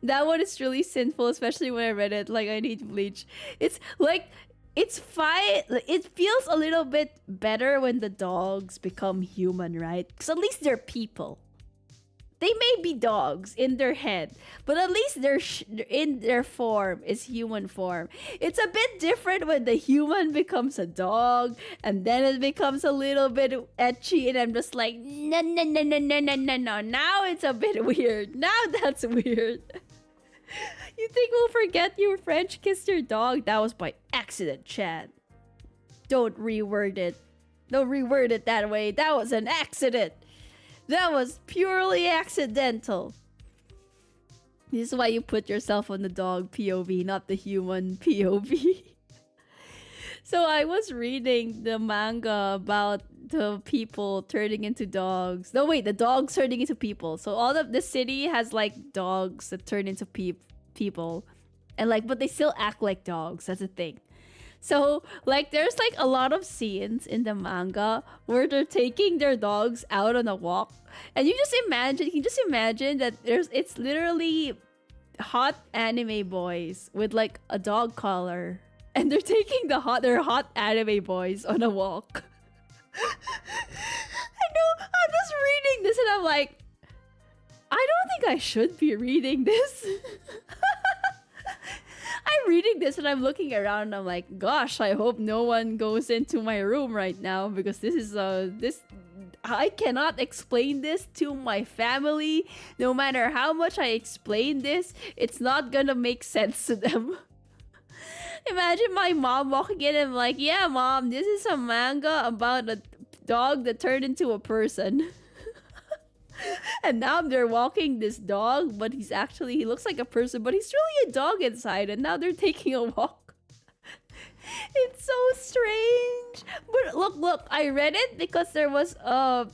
That one is really sinful, especially when I read it. Like, I need bleach. It's like, it's fine. It feels a little bit better when the dogs become human, right? Because at least they're people. They may be dogs in their head, but at least in their form is human form. It's a bit different when the human becomes a dog, and then it becomes a little bit ecchi, and I'm just like, no. Now it's a bit weird. Now that's weird. You think we'll forget you French kissed your dog? That was by accident, Chad. Don't reword it. Don't reword it that way. That was an accident. That was purely accidental. This is why you put yourself on the dog POV, not the human POV. So I was reading the manga about the people turning into dogs. No, wait, the dogs turning into people. So all of the city has like dogs that turn into people. And like, but they still act like dogs. That's the thing. So, like, there's, like, a lot of scenes in the manga where they're taking their dogs out on a walk. And you can just imagine that it's literally hot anime boys with, like, a dog collar. And they're taking their hot anime boys on a walk. I know, I'm just reading this and I'm like, I don't think I should be reading this. I'm reading this and I'm looking around and I'm like, gosh, I hope no one goes into my room right now because this is I cannot explain this to my family. No matter how much I explain this, it's not gonna make sense to them. Imagine my mom walking in and I'm like, yeah, mom, this is a manga about a dog that turned into a person. And now they're walking this dog, but he looks like a person, but he's really a dog inside, and now they're taking a walk. It's so strange. But look, I read it because there was a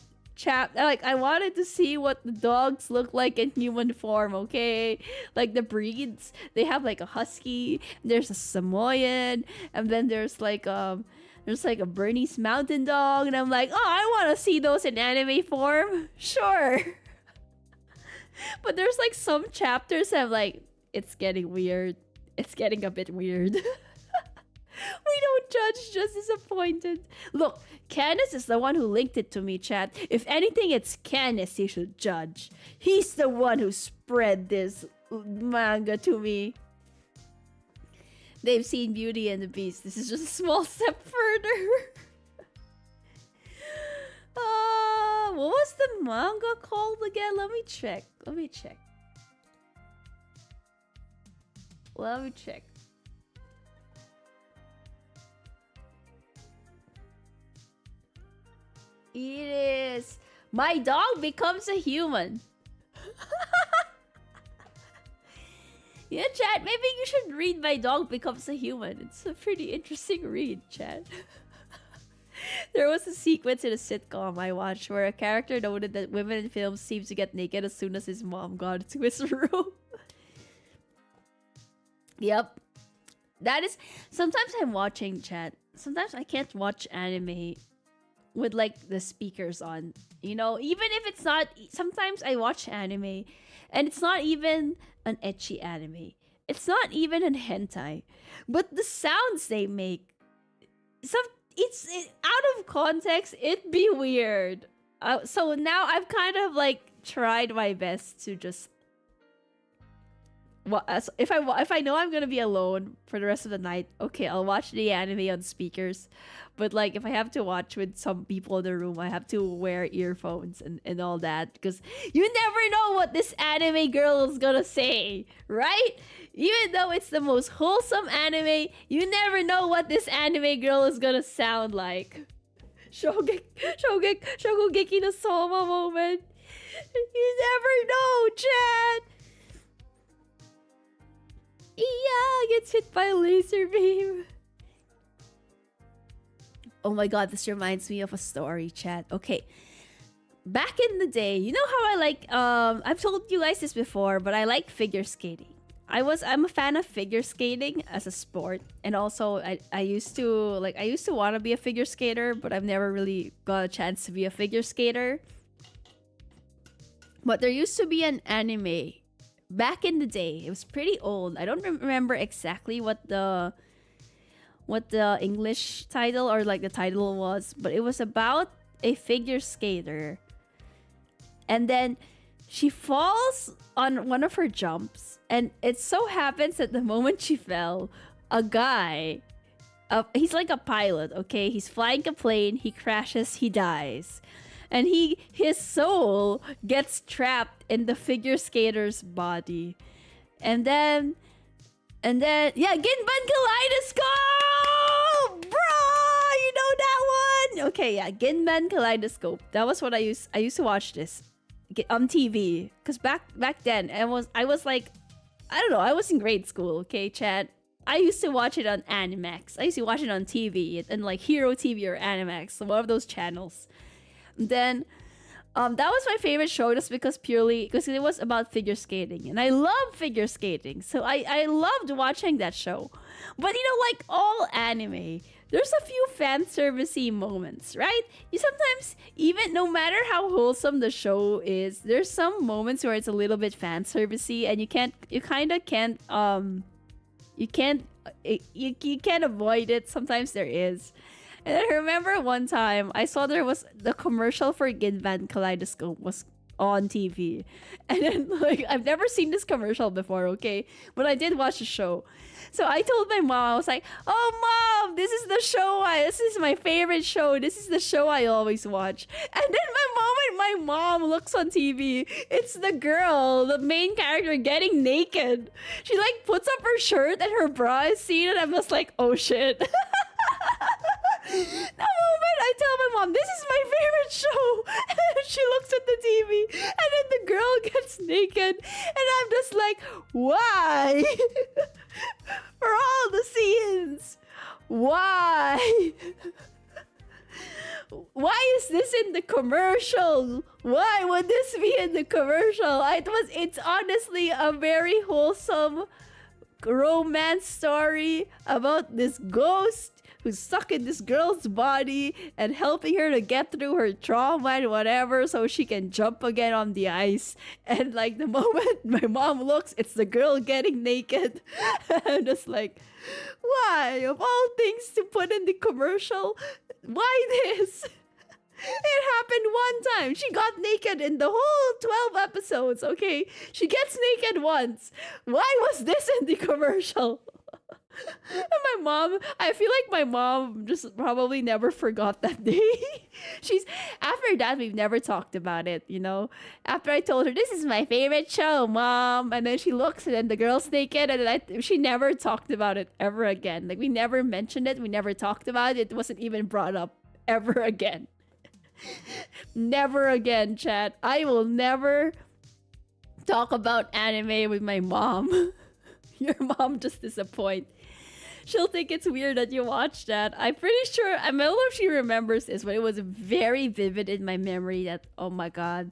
like, I wanted to see what the dogs look like in human form, okay? Like the breeds, they have like a husky, there's a Samoyed, and then there's like a Bernese Mountain Dog, and I'm like, oh, I want to see those in anime form. Sure. But there's like some chapters that I'm like, it's getting weird. It's getting a bit weird. We don't judge, just disappointed. Look, Canis is the one who linked it to me, chat. If anything, it's Canis he should judge. He's the one who spread this manga to me. They've seen Beauty and the Beast. This is just a small step further. What was the manga called again? Let me check. It is My Dog Becomes a Human. Yeah, chat, maybe you should read My Dog Becomes a Human. It's a pretty interesting read, chat. There was a sequence in a sitcom I watched where a character noted that women in films seem to get naked as soon as his mom got into his room. Yep. That is... Sometimes I'm watching, chat. Sometimes I can't watch anime with, like, the speakers on. You know, even if it's not... Sometimes I watch anime and it's not even an ecchi anime. It's not even an hentai. But the sounds they make some out of context, it'd be weird. So now I've kind of like tried my best to just if I know I'm gonna be alone for the rest of the night, okay, I'll watch the anime on speakers. But like if I have to watch with some people in the room, I have to wear earphones and all that, because you never know what this anime girl is gonna say, right? Even though it's the most wholesome anime, you never know what this anime girl is gonna sound like. Shokugeki no Soma moment. You never know, Chad. Yeah, gets hit by a laser beam. Oh my god, this reminds me of a story, chat. Okay. Back in the day, you know how I like I've told you guys this before, but I like figure skating. I'm a fan of figure skating as a sport, and also I used to want to be a figure skater, but I've never really got a chance to be a figure skater. But there used to be an anime back in the day. It was pretty old. I don't remember exactly what the English title or like the title was, but it was about a figure skater. And then she falls on one of her jumps, and it so happens that the moment she fell, a guy, he's like a pilot, okay? He's flying a plane, he crashes, he dies. And his soul gets trapped in the figure skater's body. And then yeah, Ginban Kaleidoscope! Bro, you know that one? Okay, yeah, Ginban Kaleidoscope. That was what I used to watch this on TV. Cause back then I was like, I don't know, I was in grade school, okay, chat. I used to watch it on Animax. I used to watch it on TV and like Hero TV or Animax, so one of those channels. Then that was my favorite show just because it was about figure skating, and I love figure skating, so I loved watching that show. But you know, like all anime, there's a few fan servicey moments, right? You sometimes, even no matter how wholesome the show is, there's some moments where it's a little bit fan servicey, and you can't avoid it. Sometimes there is. And I remember one time I saw there was the commercial for Ginban Kaleidoscope was on TV. And then like I've never seen this commercial before, okay? But I did watch the show. So I told my mom, I was like, "Oh mom, this is the show this is my favorite show. This is the show I always watch." And then the moment my mom looks on TV, it's the girl, the main character, getting naked. She like puts up her shirt and her bra is seen, and I'm just like, oh shit. The moment I tell my mom, this is my favorite show, and she looks at the TV, and then the girl gets naked, and I'm just like, why? For all the scenes, why? Why is this in the commercial? Why would this be in the commercial? It's honestly a very wholesome romance story about this ghost who's stuck in this girl's body and helping her to get through her trauma and whatever so she can jump again on the ice. And like the moment my mom looks, it's the girl getting naked. I'm just like, why? Of all things to put in the commercial, why this? It happened one time. She got naked in the whole 12 episodes, okay? She gets naked once. Why was this in the commercial? And my mom, I feel like my mom just probably never forgot that day. After that, we've never talked about it, you know? After I told her, this is my favorite show, mom. And then she looks, and then the girl's naked, and then she never talked about it ever again. Like, we never mentioned it. We never talked about it. It wasn't even brought up ever again. Never again, chat. I will never talk about anime with my mom. Your mom just disappoint. She'll think it's weird that you watch that. I'm pretty sure, I don't know if she remembers this, but it was very vivid in my memory that, oh my god,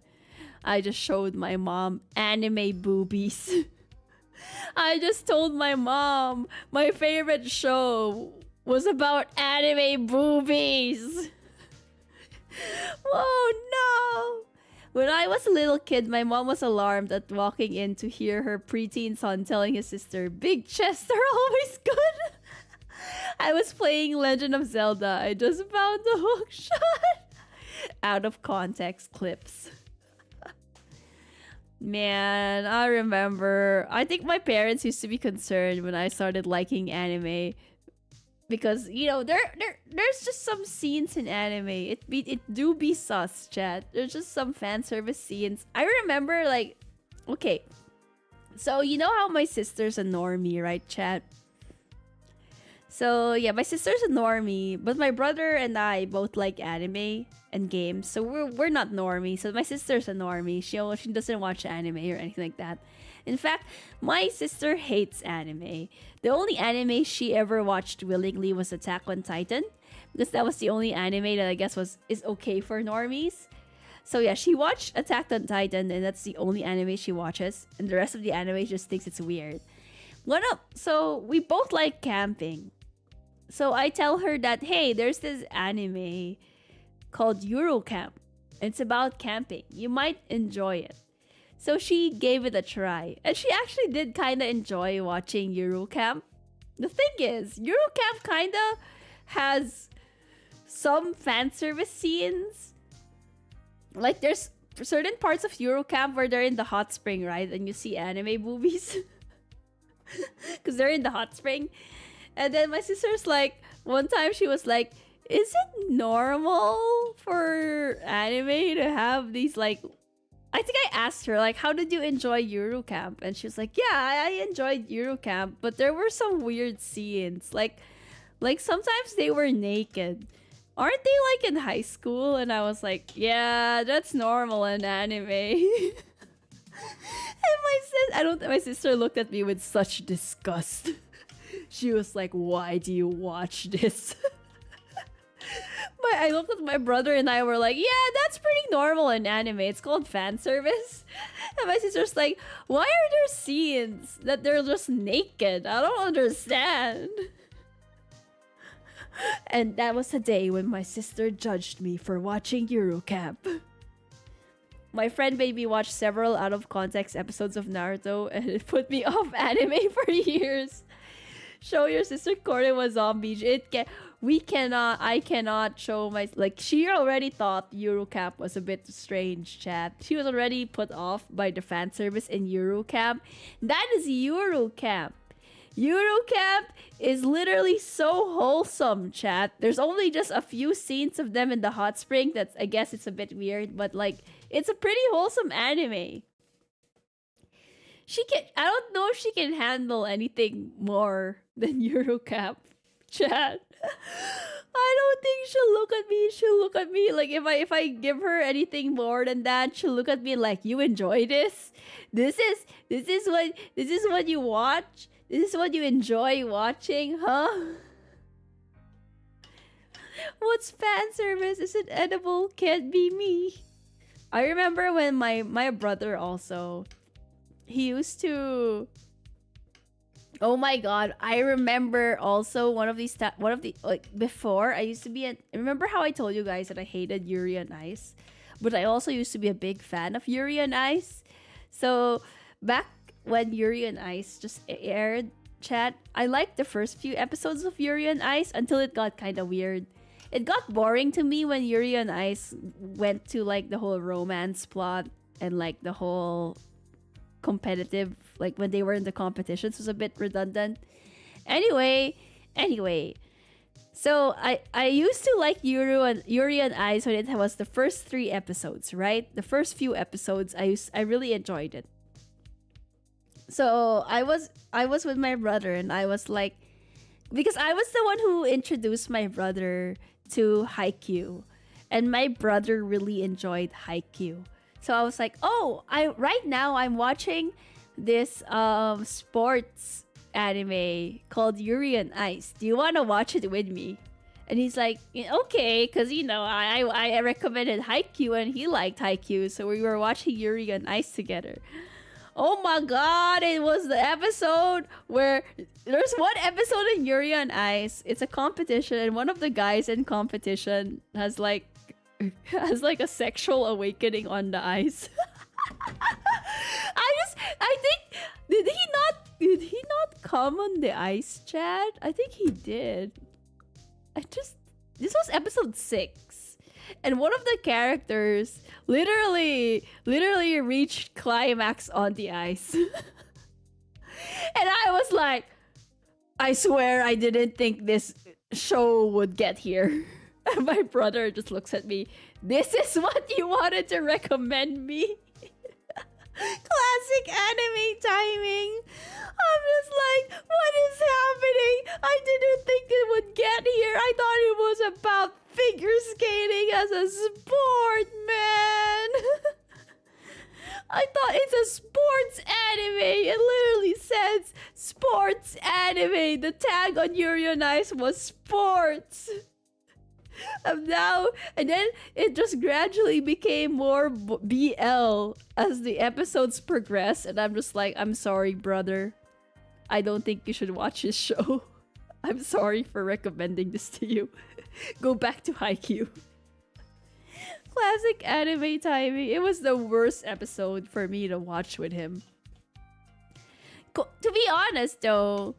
I just showed my mom anime boobies. I just told my mom my favorite show was about anime boobies. Oh no! When I was a little kid, my mom was alarmed at walking in to hear her preteen son telling his sister, "Big chests are always good." I was playing Legend of Zelda. I just found the hook shot. Out of context clips. Man, I remember. I think my parents used to be concerned when I started liking anime. Because, you know, there's just some scenes in anime. It do be sus, chat. There's just some fan service scenes. I remember, like, okay. So, you know how my sister's a normie, right, chat? So, yeah, my sister's a normie, but my brother and I both like anime and games. So, we're not normie. So, my sister's a normie. She doesn't watch anime or anything like that. In fact, my sister hates anime. The only anime she ever watched willingly was Attack on Titan, because that was the only anime that I guess is okay for normies. So yeah, she watched Attack on Titan, and that's the only anime she watches, and the rest of the anime just thinks it's weird. So we both like camping. So I tell her that, hey, there's this anime called Eurocamp. It's about camping. You might enjoy it. So she gave it a try. And she actually did kind of enjoy watching Eurocamp. The thing is, Eurocamp kind of has some fan service scenes. Like, there's certain parts of Eurocamp where they're in the hot spring, right? And you see anime movies. Because they're in the hot spring. And then my sister's like, one time she was like, is it normal for anime to have these, like... I think I asked her, like, how did you enjoy Eurocamp? And she was like, yeah, I enjoyed Eurocamp, but there were some weird scenes. Like sometimes they were naked. Aren't they, like, in high school? And I was like, yeah, that's normal in anime. And my sister looked at me with such disgust. She was like, why do you watch this? I looked at my brother and I were like, yeah, that's pretty normal in anime. It's called fan service. And my sister's like, why are there scenes that they're just naked? I don't understand. And that was the day when my sister judged me for watching Eurocamp. My friend made me watch several out-of-context episodes of Naruto, and it put me off anime for years. Show your sister Korema zombie. I cannot show my... Like, she already thought Eurocamp was a bit strange, chat. She was already put off by the fan service in Eurocamp. That is Eurocamp. Eurocamp is literally so wholesome, chat. There's only just a few scenes of them in the hot spring. I guess it's a bit weird, but, like, it's a pretty wholesome anime. I don't know if she can handle anything more than Eurocamp, chat. I don't think she'll look at me. She'll look at me like, if I give her anything more than that, she'll look at me like, you enjoy this? This is what you watch? This is what you enjoy watching, huh? What's fan service? Is it edible? Can't be me. I remember when my brother also, he used to... Oh my god, I remember also before I used to be remember how I told you guys that I hated Yuri on Ice? But I also used to be a big fan of Yuri on Ice. So back when Yuri on Ice just aired, chat, I liked the first few episodes of Yuri on Ice until it got kind of weird. It got boring to me when Yuri on Ice went to, like, the whole romance plot and, like, the whole competitive, like, when they were in the competitions, was a bit redundant. Anyway, so I used to like Yuri on Ice when it was the first 3 episodes, right? The first few episodes, I really enjoyed it. So I was with my brother, and I was like, because I was the one who introduced my brother to Haikyuu, and my brother really enjoyed Haikyuu. So I was like, oh, right now I'm watching this sports anime called Yuri on Ice. Do you want to watch it with me? And he's like, okay, because, you know, I recommended Haikyuu and he liked Haikyuu, so we were watching Yuri on Ice together. Oh my god, it was the episode where... There's one episode in Yuri on Ice. It's a competition, and one of the guys in competition has like a sexual awakening on the ice. I Did he not come on the ice, chat? I think he did. This was episode 6. And one of the characters literally reached climax on the ice. And I was like, I swear I didn't think this show would get here. And my brother just looks at me. This is what you wanted to recommend me? Classic anime timing. I'm just like, what is happening? I didn't think it would get here. I thought it was about figure skating as a sport, man. I thought it's a sports anime. It literally says sports anime. The tag on Yuri on Ice was sports. And then it just gradually became more BL as the episodes progress. And I'm just like, I'm sorry, brother. I don't think you should watch this show. I'm sorry for recommending this to you. Go back to Haikyuu. Classic anime timing. It was the worst episode for me to watch with him. To be honest, though,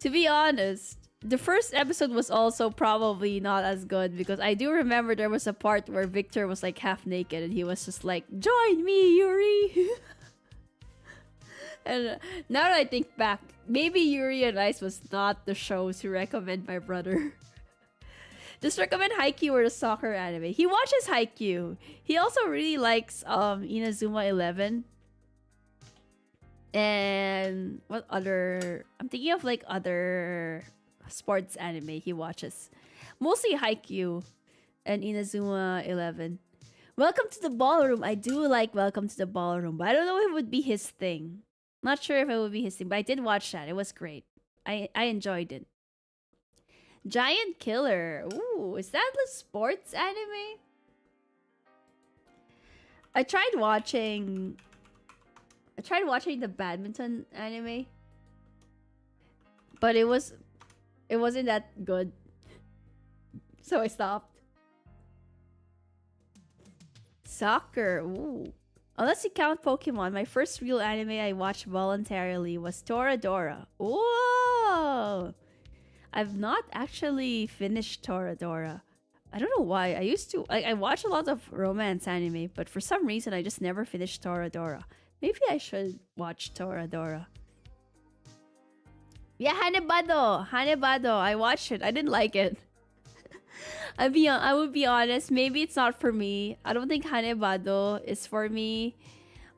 the first episode was also probably not as good because I do remember there was a part where Victor was like half naked and he was just like, "Join me, Yuri." And now that I think back, maybe Yuri on Ice was not the show to recommend my brother. Just recommend Haikyuu or the soccer anime. He watches Haikyuu. He also really likes Inazuma 11. And what other... I'm thinking of like other sports anime he watches. Mostly Haikyuu and Inazuma 11. Welcome to the Ballroom. I do like Welcome to the Ballroom, but I don't know if it would be his thing. Not sure if it would be his thing, but I did watch that. It was great. I enjoyed it. Giant Killer. Ooh, is that the sports anime? I tried watching the badminton anime, but it wasn't that good. So I stopped. Soccer. Ooh. Unless you count Pokemon, my first real anime I watched voluntarily was Toradora. Whoa! I've not actually finished Toradora. I don't know why. I watch a lot of romance anime, but for some reason I just never finished Toradora. Maybe I should watch Toradora. Yeah, Hanebado. I watched it. I didn't like it. I would be honest, maybe it's not for me. I don't think Hanebado is for me.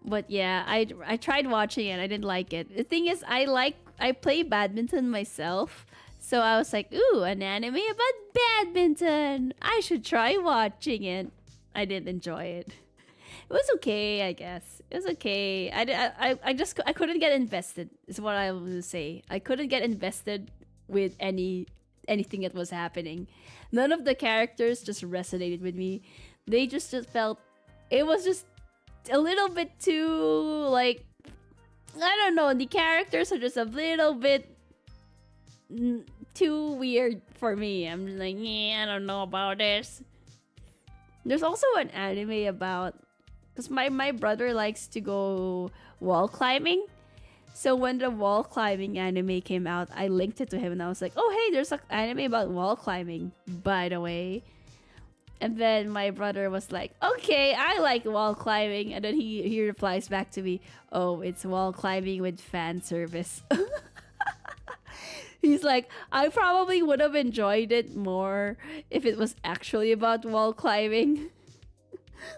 But yeah, I tried watching it. I didn't like it. The thing is, I play badminton myself. So I was like, ooh, an anime about badminton. I should try watching it. I didn't enjoy it. It was okay, I guess. It was okay. I couldn't get invested, is what I will say. I couldn't get invested with anything that was happening. None of the characters just resonated with me. They just felt... It was just a little bit too, like... I don't know. The characters are just a little bit... too weird for me. I'm just like, yeah, I don't know about this. There's also an anime about... Because my brother likes to go wall climbing. So when the wall climbing anime came out, I linked it to him and I was like, oh, hey, there's an anime about wall climbing, by the way. And then my brother was like, okay, I like wall climbing. And then he replies back to me, oh, it's wall climbing with fan service. He's like, I probably would have enjoyed it more if it was actually about wall climbing.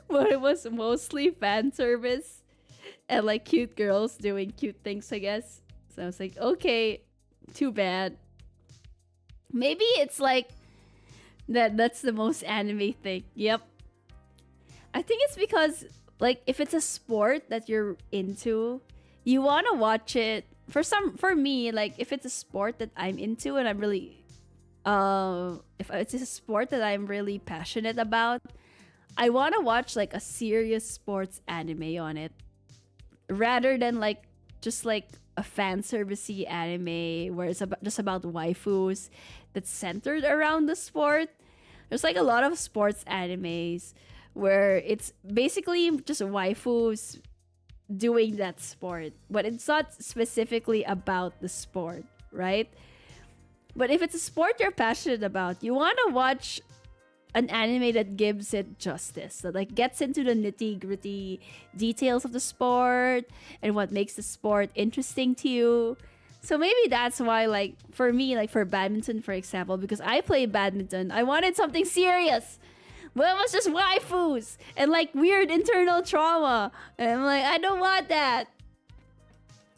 But it was mostly fan service. And like cute girls doing cute things, I guess. So I was like, okay, too bad. Maybe it's like that's the most anime thing. Yep. I think it's because like if it's a sport that you're into, you want to watch it. For me, like if it's a sport that I'm into and I'm really if it's a sport that I'm really passionate about, I want to watch like a serious sports anime on it. Rather than like just like a fan servicey anime where it's just about waifus that's centered around the sport. There's like a lot of sports animes where it's basically just waifus doing that sport, but it's not specifically about the sport, right? But if it's a sport you're passionate about, you want to watch an anime that gives it justice, that like gets into the nitty-gritty details of the sport and what makes the sport interesting to you. So maybe that's why, like, for me, like for badminton, for example, because I play badminton, I wanted something serious. But it was just waifus and like weird internal trauma. And I'm like, I don't want that.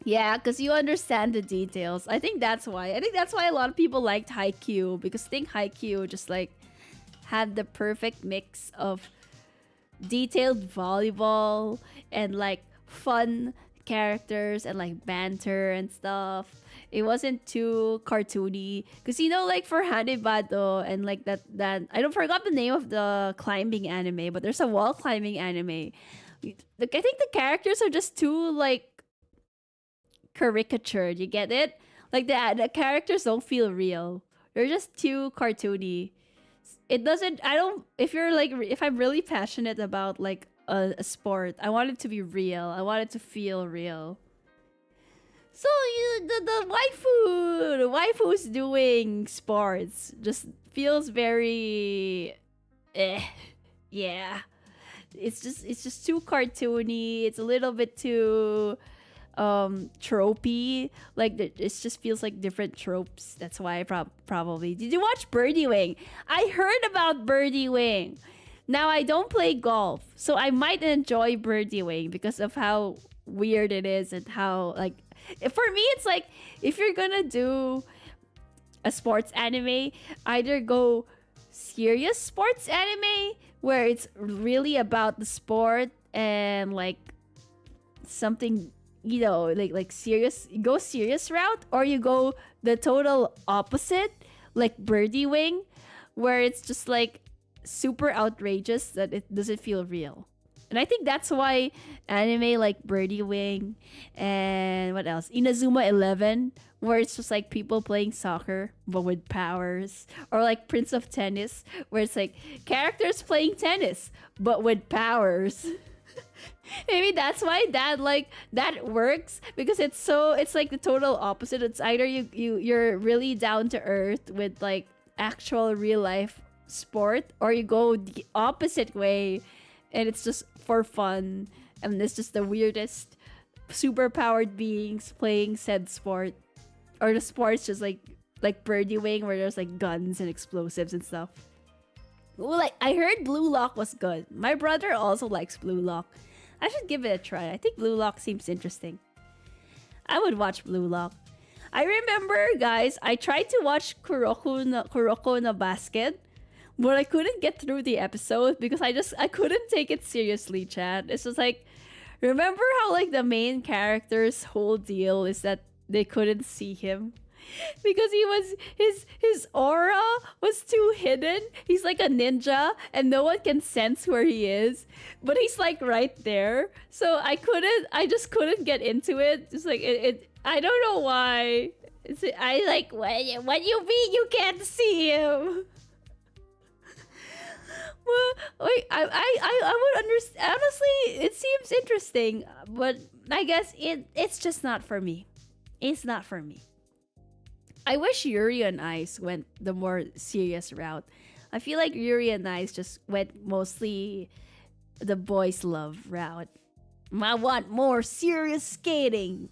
Yeah, because you understand the details. I think that's why. I think that's why a lot of people liked Haikyuu, because I think Haikyuu just like had the perfect mix of detailed volleyball and like fun characters and like banter and stuff. It wasn't too cartoony, because you know, like for Hanebado and like that I don't forgot the name of the climbing anime, but there's a wall climbing anime. Like I think the characters are just too like caricatured. You get it? Like the characters don't feel real. They're just too cartoony. It doesn't. I don't. If you're like, if I'm really passionate about like a sport, I want it to be real. I want it to feel real. So the waifu's doing sports just feels very, yeah. It's just too cartoony. It's a little bit too tropey. Like it just feels like different tropes. That's why I probably. Did you watch Birdie Wing? I heard about Birdie Wing. Now I don't play golf, so I might enjoy Birdie Wing because of how weird it is and how like. For me, it's like if you're gonna do a sports anime, either go serious sports anime where it's really about the sport and like something, you know, like serious, go serious route, or you go the total opposite, like Birdie Wing, where it's just like super outrageous that it doesn't feel real. And I think that's why anime like Birdie Wing and what else? Inazuma 11, where it's just like people playing soccer but with powers. Or like Prince of Tennis, where it's like characters playing tennis but with powers. Maybe that's why that works, because it's like the total opposite. It's either you're really down to earth with like actual real life sport, or you go the opposite way and it's just for fun, and it's just the weirdest super powered beings playing said sport, or the sport's just like Birdie Wing, where there's like guns and explosives and stuff. Well, like I heard Blue Lock was good. My brother also likes Blue Lock. I should give it a try. I think Blue Lock seems interesting. I would watch Blue Lock. I remember, guys, I tried to watch Kuroko no Basket, but I couldn't get through the episode because I couldn't take it seriously, chat. It's just like, remember how like the main character's whole deal is that they couldn't see him? Because his aura was too hidden. He's like a ninja and no one can sense where he is, but he's like right there. So I just couldn't get into it. It's like it I don't know why. I like, what you mean you can't see him? Well, wait, I would understand. Honestly, it seems interesting, but I guess it's just not for me. It's not for me. I wish Yuri on Ice went the more serious route. I feel like Yuri on Ice just went mostly the boys love route. I want more serious skating.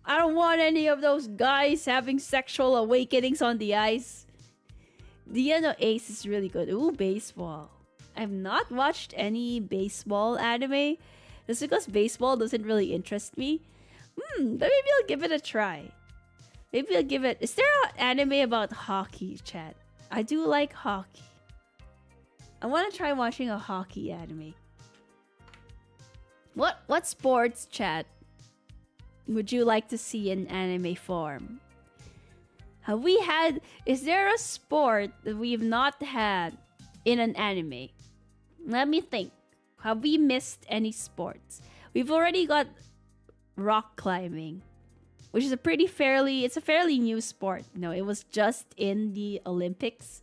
I don't want any of those guys having sexual awakenings on the ice. The Ace is really good. Ooh, baseball. I've not watched any baseball anime. Just because baseball doesn't really interest me. But maybe I'll give it a try. Maybe I'll give it... Is there an anime about hockey, chat? I do like hockey. I want to try watching a hockey anime. What sports, chat, would you like to see in anime form? Have we had... Is there a sport that we've not had in an anime? Let me think. Have we missed any sports? We've already got rock climbing, which is a fairly new sport. No, it was just in the Olympics.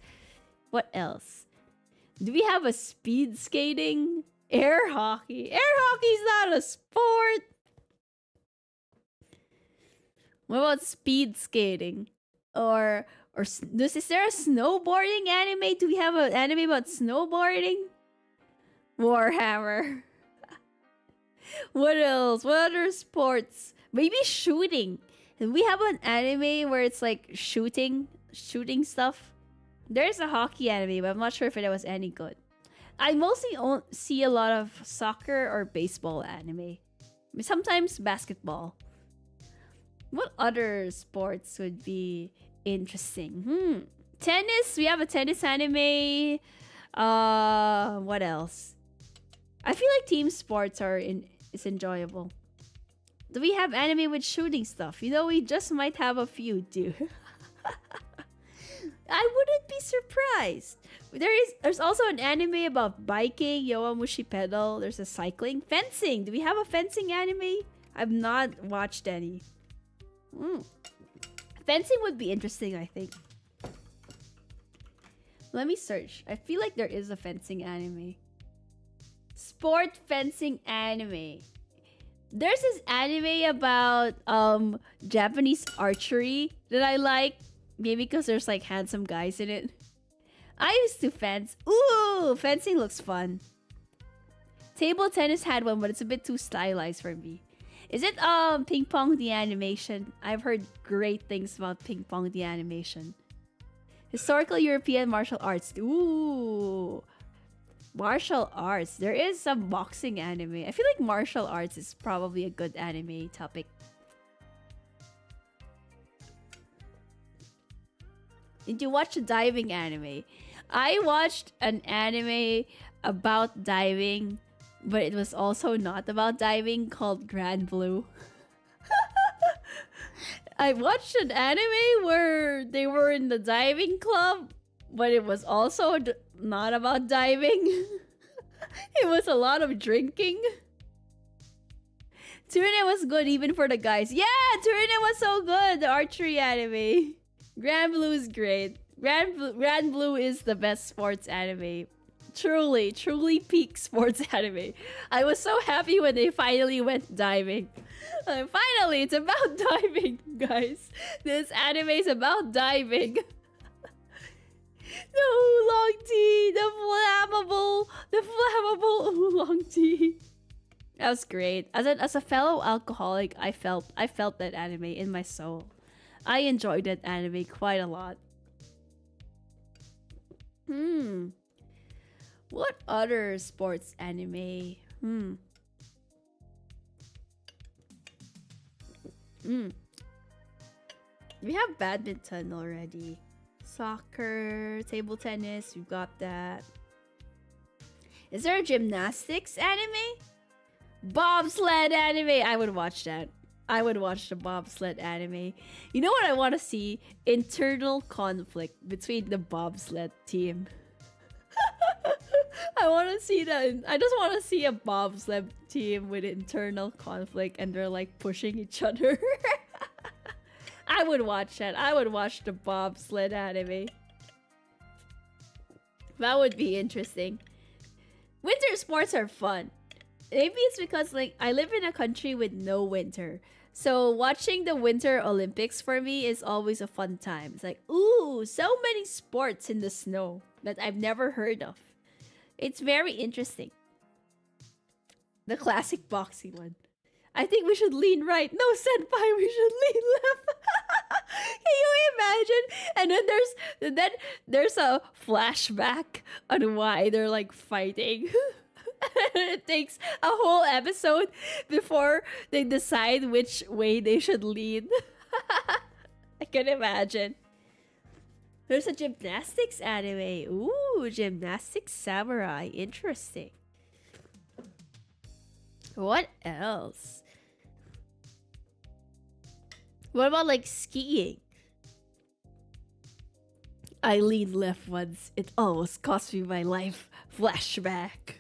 What else? Do we have a speed skating? Air hockey. Air hockey's not a sport. What about speed skating? Is there a snowboarding anime? Do we have an anime about snowboarding? Warhammer. What else? What other sports? Maybe shooting. And we have an anime where it's like shooting stuff. There's a hockey anime, but I'm not sure if it was any good. I mostly see a lot of soccer or baseball anime. Sometimes basketball. What other sports would be interesting? Tennis. We have a tennis anime. What else? I feel like team sports is enjoyable. Do we have anime with shooting stuff? You know, we just might have a few too. I wouldn't be surprised. There's also an anime about biking, Yowamushi Pedal. There's a cycling, fencing. Do we have a fencing anime? I've not watched any. Fencing would be interesting, I think. Let me search. I feel like there is a fencing anime. Sport fencing anime. There's this anime about Japanese archery that I like. Maybe because there's like handsome guys in it. I used to fence. Ooh, fencing looks fun. Table tennis had one, but it's a bit too stylized for me. Is it Ping Pong the animation? I've heard great things about Ping Pong the animation. Historical European martial arts. Ooh. Martial arts. There is some boxing anime. I feel like martial arts is probably a good anime topic. Did you watch a diving anime? I watched an anime about diving, but it was also not about diving, called Grand Blue. I watched an anime where they were in the diving club, but it was also not about diving. It was a lot of drinking. Turine was good even for the guys. Yeah, Turine was so good. The archery anime. Grand Blue is great. Grand Blue is the best sports anime. Truly, truly peak sports anime. I was so happy when they finally went diving. Finally, it's about diving, guys. This anime is about diving. The oolong tea, the flammable oolong tea. That was great. As a fellow alcoholic, I felt that anime in my soul. I enjoyed that anime quite a lot. What other sports anime? We have badminton already. Soccer, table tennis, we've got that. Is there a gymnastics anime? Bobsled anime! I would watch that. I would watch the bobsled anime. You know what I want to see? Internal conflict between the bobsled team. I want to see that. I just want to see a bobsled team with internal conflict and they're like pushing each other. I would watch that. I would watch the bobsled anime. That would be interesting. Winter sports are fun. Maybe it's because like I live in a country with no winter. So watching the Winter Olympics for me is always a fun time. It's like, ooh, so many sports in the snow that I've never heard of. It's very interesting. The classic boxing one. I think we should lean right. No, senpai, we should lean left. Can you imagine? And then there's a flashback on why they're like fighting. It takes a whole episode before they decide which way they should lead. I can imagine. There's a gymnastics anime. Ooh, gymnastics samurai. Interesting. What else? What about like skiing? I leaned left once. It almost cost me my life. Flashback.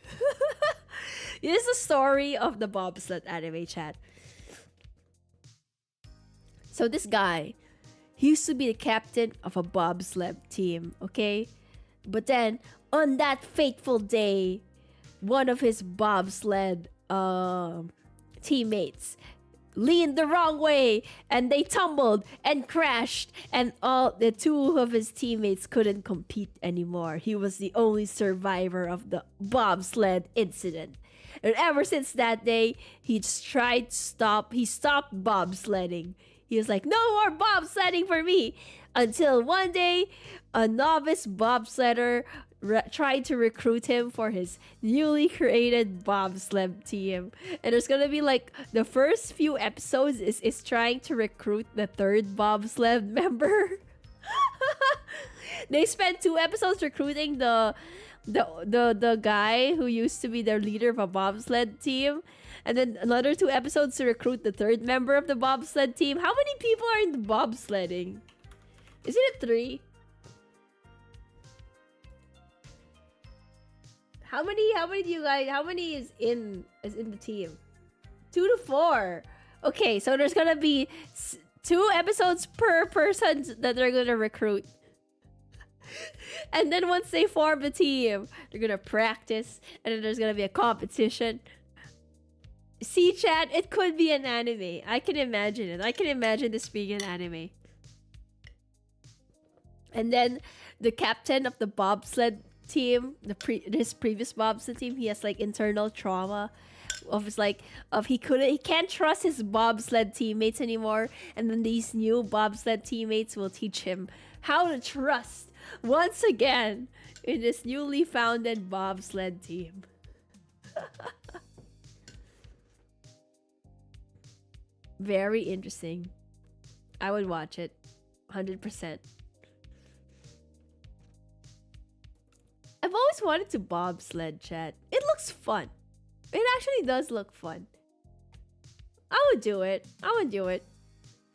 This is the story of the bobsled anime, chat. So this guy, he used to be the captain of a bobsled team, okay? But then, on that fateful day, one of his bobsled teammates leaned the wrong way and they tumbled and crashed, and all the two of his teammates couldn't compete anymore. He was the only survivor of the bobsled incident. And ever since that day, he stopped bobsledding. He was like, no more bobsledding for me. Until one day, a novice bobsledder tried to recruit him for his newly created bobsled team. And there's gonna be like, the first few episodes is trying to recruit the third bobsled member. They spent 2 episodes recruiting the guy who used to be their leader of a bobsled team, and then another 2 episodes to recruit the third member of the bobsled team. How many people are in the bobsledding? Isn't it 3? How many do you guys, how many is in the team? 2 to 4. Okay, so there's gonna be 2 episodes per person that they're gonna recruit. And then once they form the team, they're gonna practice, and then there's gonna be a competition. See, chat, it could be an anime. I can imagine it. I can imagine this being an anime. And then the captain of the bobsled team, his previous bobsled team, he has like internal trauma he can't trust his bobsled teammates anymore, and then these new bobsled teammates will teach him how to trust once again in this newly founded bobsled team. Very interesting. I would watch it 100%. I've always wanted to bobsled, chat. It looks fun. It actually does look fun. I would do it. I would do it.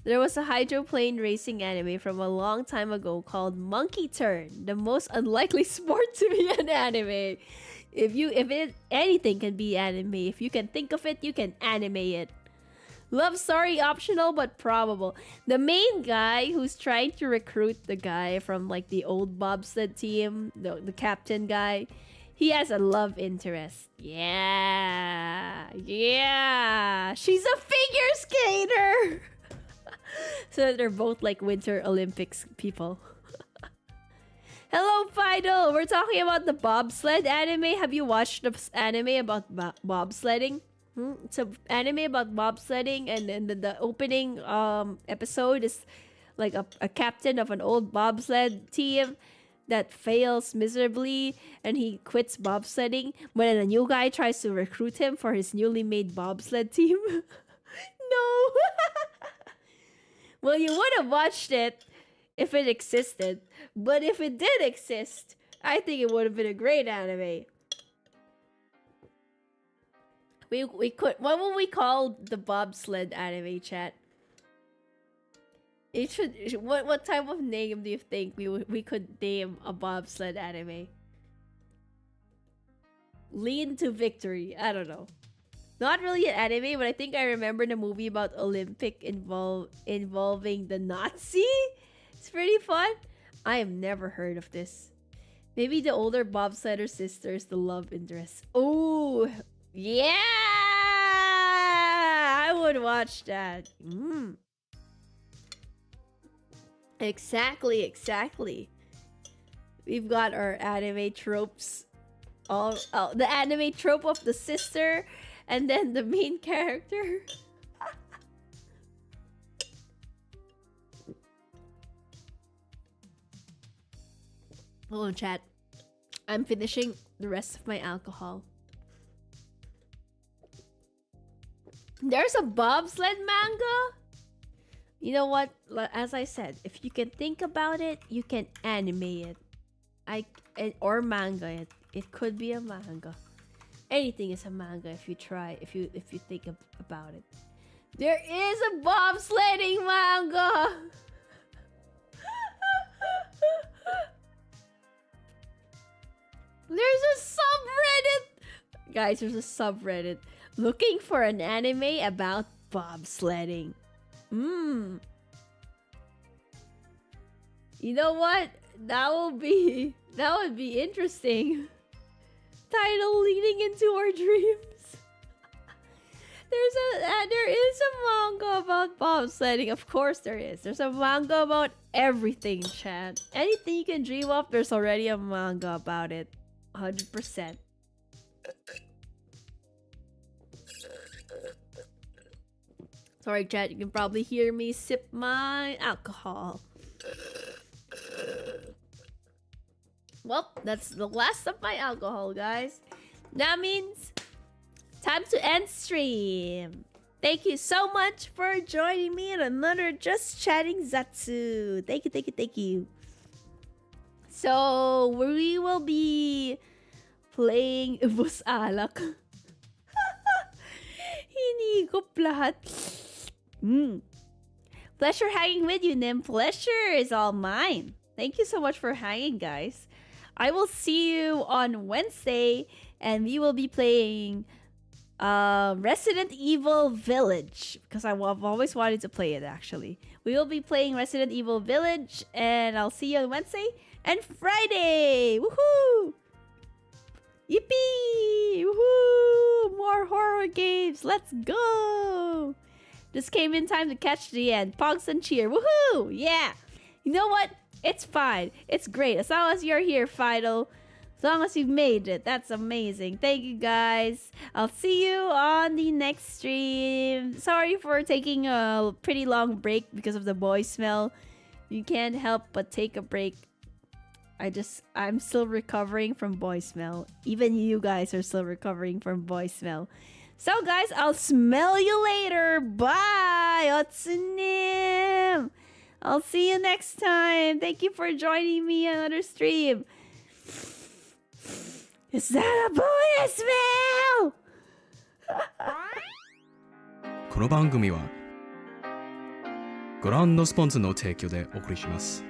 There was a hydroplane racing anime from a long time ago called Monkey Turn, the most unlikely sport to be an anime. Anything can be anime. If you can think of it, you can anime it. Love story optional but probable. The main guy who's trying to recruit the guy from like the old bobsled team, the captain guy, he has a love interest. Yeah. She's a figure skater. So they're both like Winter Olympics people. Hello, Fido. We're talking about the bobsled anime. Have you watched the anime about bobsledding? It's an anime about bobsledding, and then the opening episode is like a captain of an old bobsled team that fails miserably, and he quits bobsledding when a new guy tries to recruit him for his newly made bobsled team. No. Well, you would have watched it if it existed, but if it did exist, I think it would have been a great anime. We could, what would we call the bobsled anime, chat? It should, what type of name do you think we could name a bobsled anime? Lean to Victory. I don't know. Not really an anime, but I think I remember the movie about Olympic involving the Nazi. It's pretty fun. I have never heard of this. Maybe the older bobsledder sister is the love interest. Oh, yeah! I would watch that. Exactly. We've got our anime tropes. The anime trope of the sister, and then the main character. Hold on, chat. I'm finishing the rest of my alcohol. There's a bobsled manga? You know what? As I said, if you can think about it, you can anime it. Or manga it. It could be a manga. Anything is a manga if you try, if you think about it. There is a bobsledding manga! There's a subreddit! Guys, there's a subreddit looking for an anime about bobsledding. You know what? That would be interesting. Title: Leading into Our Dreams. There is a manga about bobsledding. Of course there is. There's a manga about everything, chat. Anything you can dream of, there's already a manga about it. 100%. Sorry, chat. You can probably hear me sip my alcohol. Well, that's the last of my alcohol, guys. That means time to end stream. Thank you so much for joining me in another Just Chatting Zatsu. Thank you, thank you, thank you. So, we will be playing Ubus Alak. Hinigop lahat. Pleasure hanging with you, Nym. Pleasure is all mine. Thank you so much for hanging, guys. I will see you on Wednesday, and we will be playing Resident Evil Village, because I've always wanted to play it, actually. We will be playing Resident Evil Village, and I'll see you on Wednesday and Friday. Woohoo! Yippee! Woohoo! More horror games. Let's go! Just came in time to catch the end. Pogs and cheer. Woohoo! Yeah! You know what? It's fine. It's great. As long as you're here, Fido. As long as you've made it. That's amazing. Thank you, guys. I'll see you on the next stream. Sorry for taking a pretty long break because of the Boysmell. You can't help but take a break. I'm still recovering from Boysmell. Even you guys are still recovering from Boysmell. So, guys, I'll smell you later. Bye. Otsunim. I'll see you next time. Thank you for joining me on another stream. Is that a boy smell? この番組はご覧のスポンスの提供でお送りします。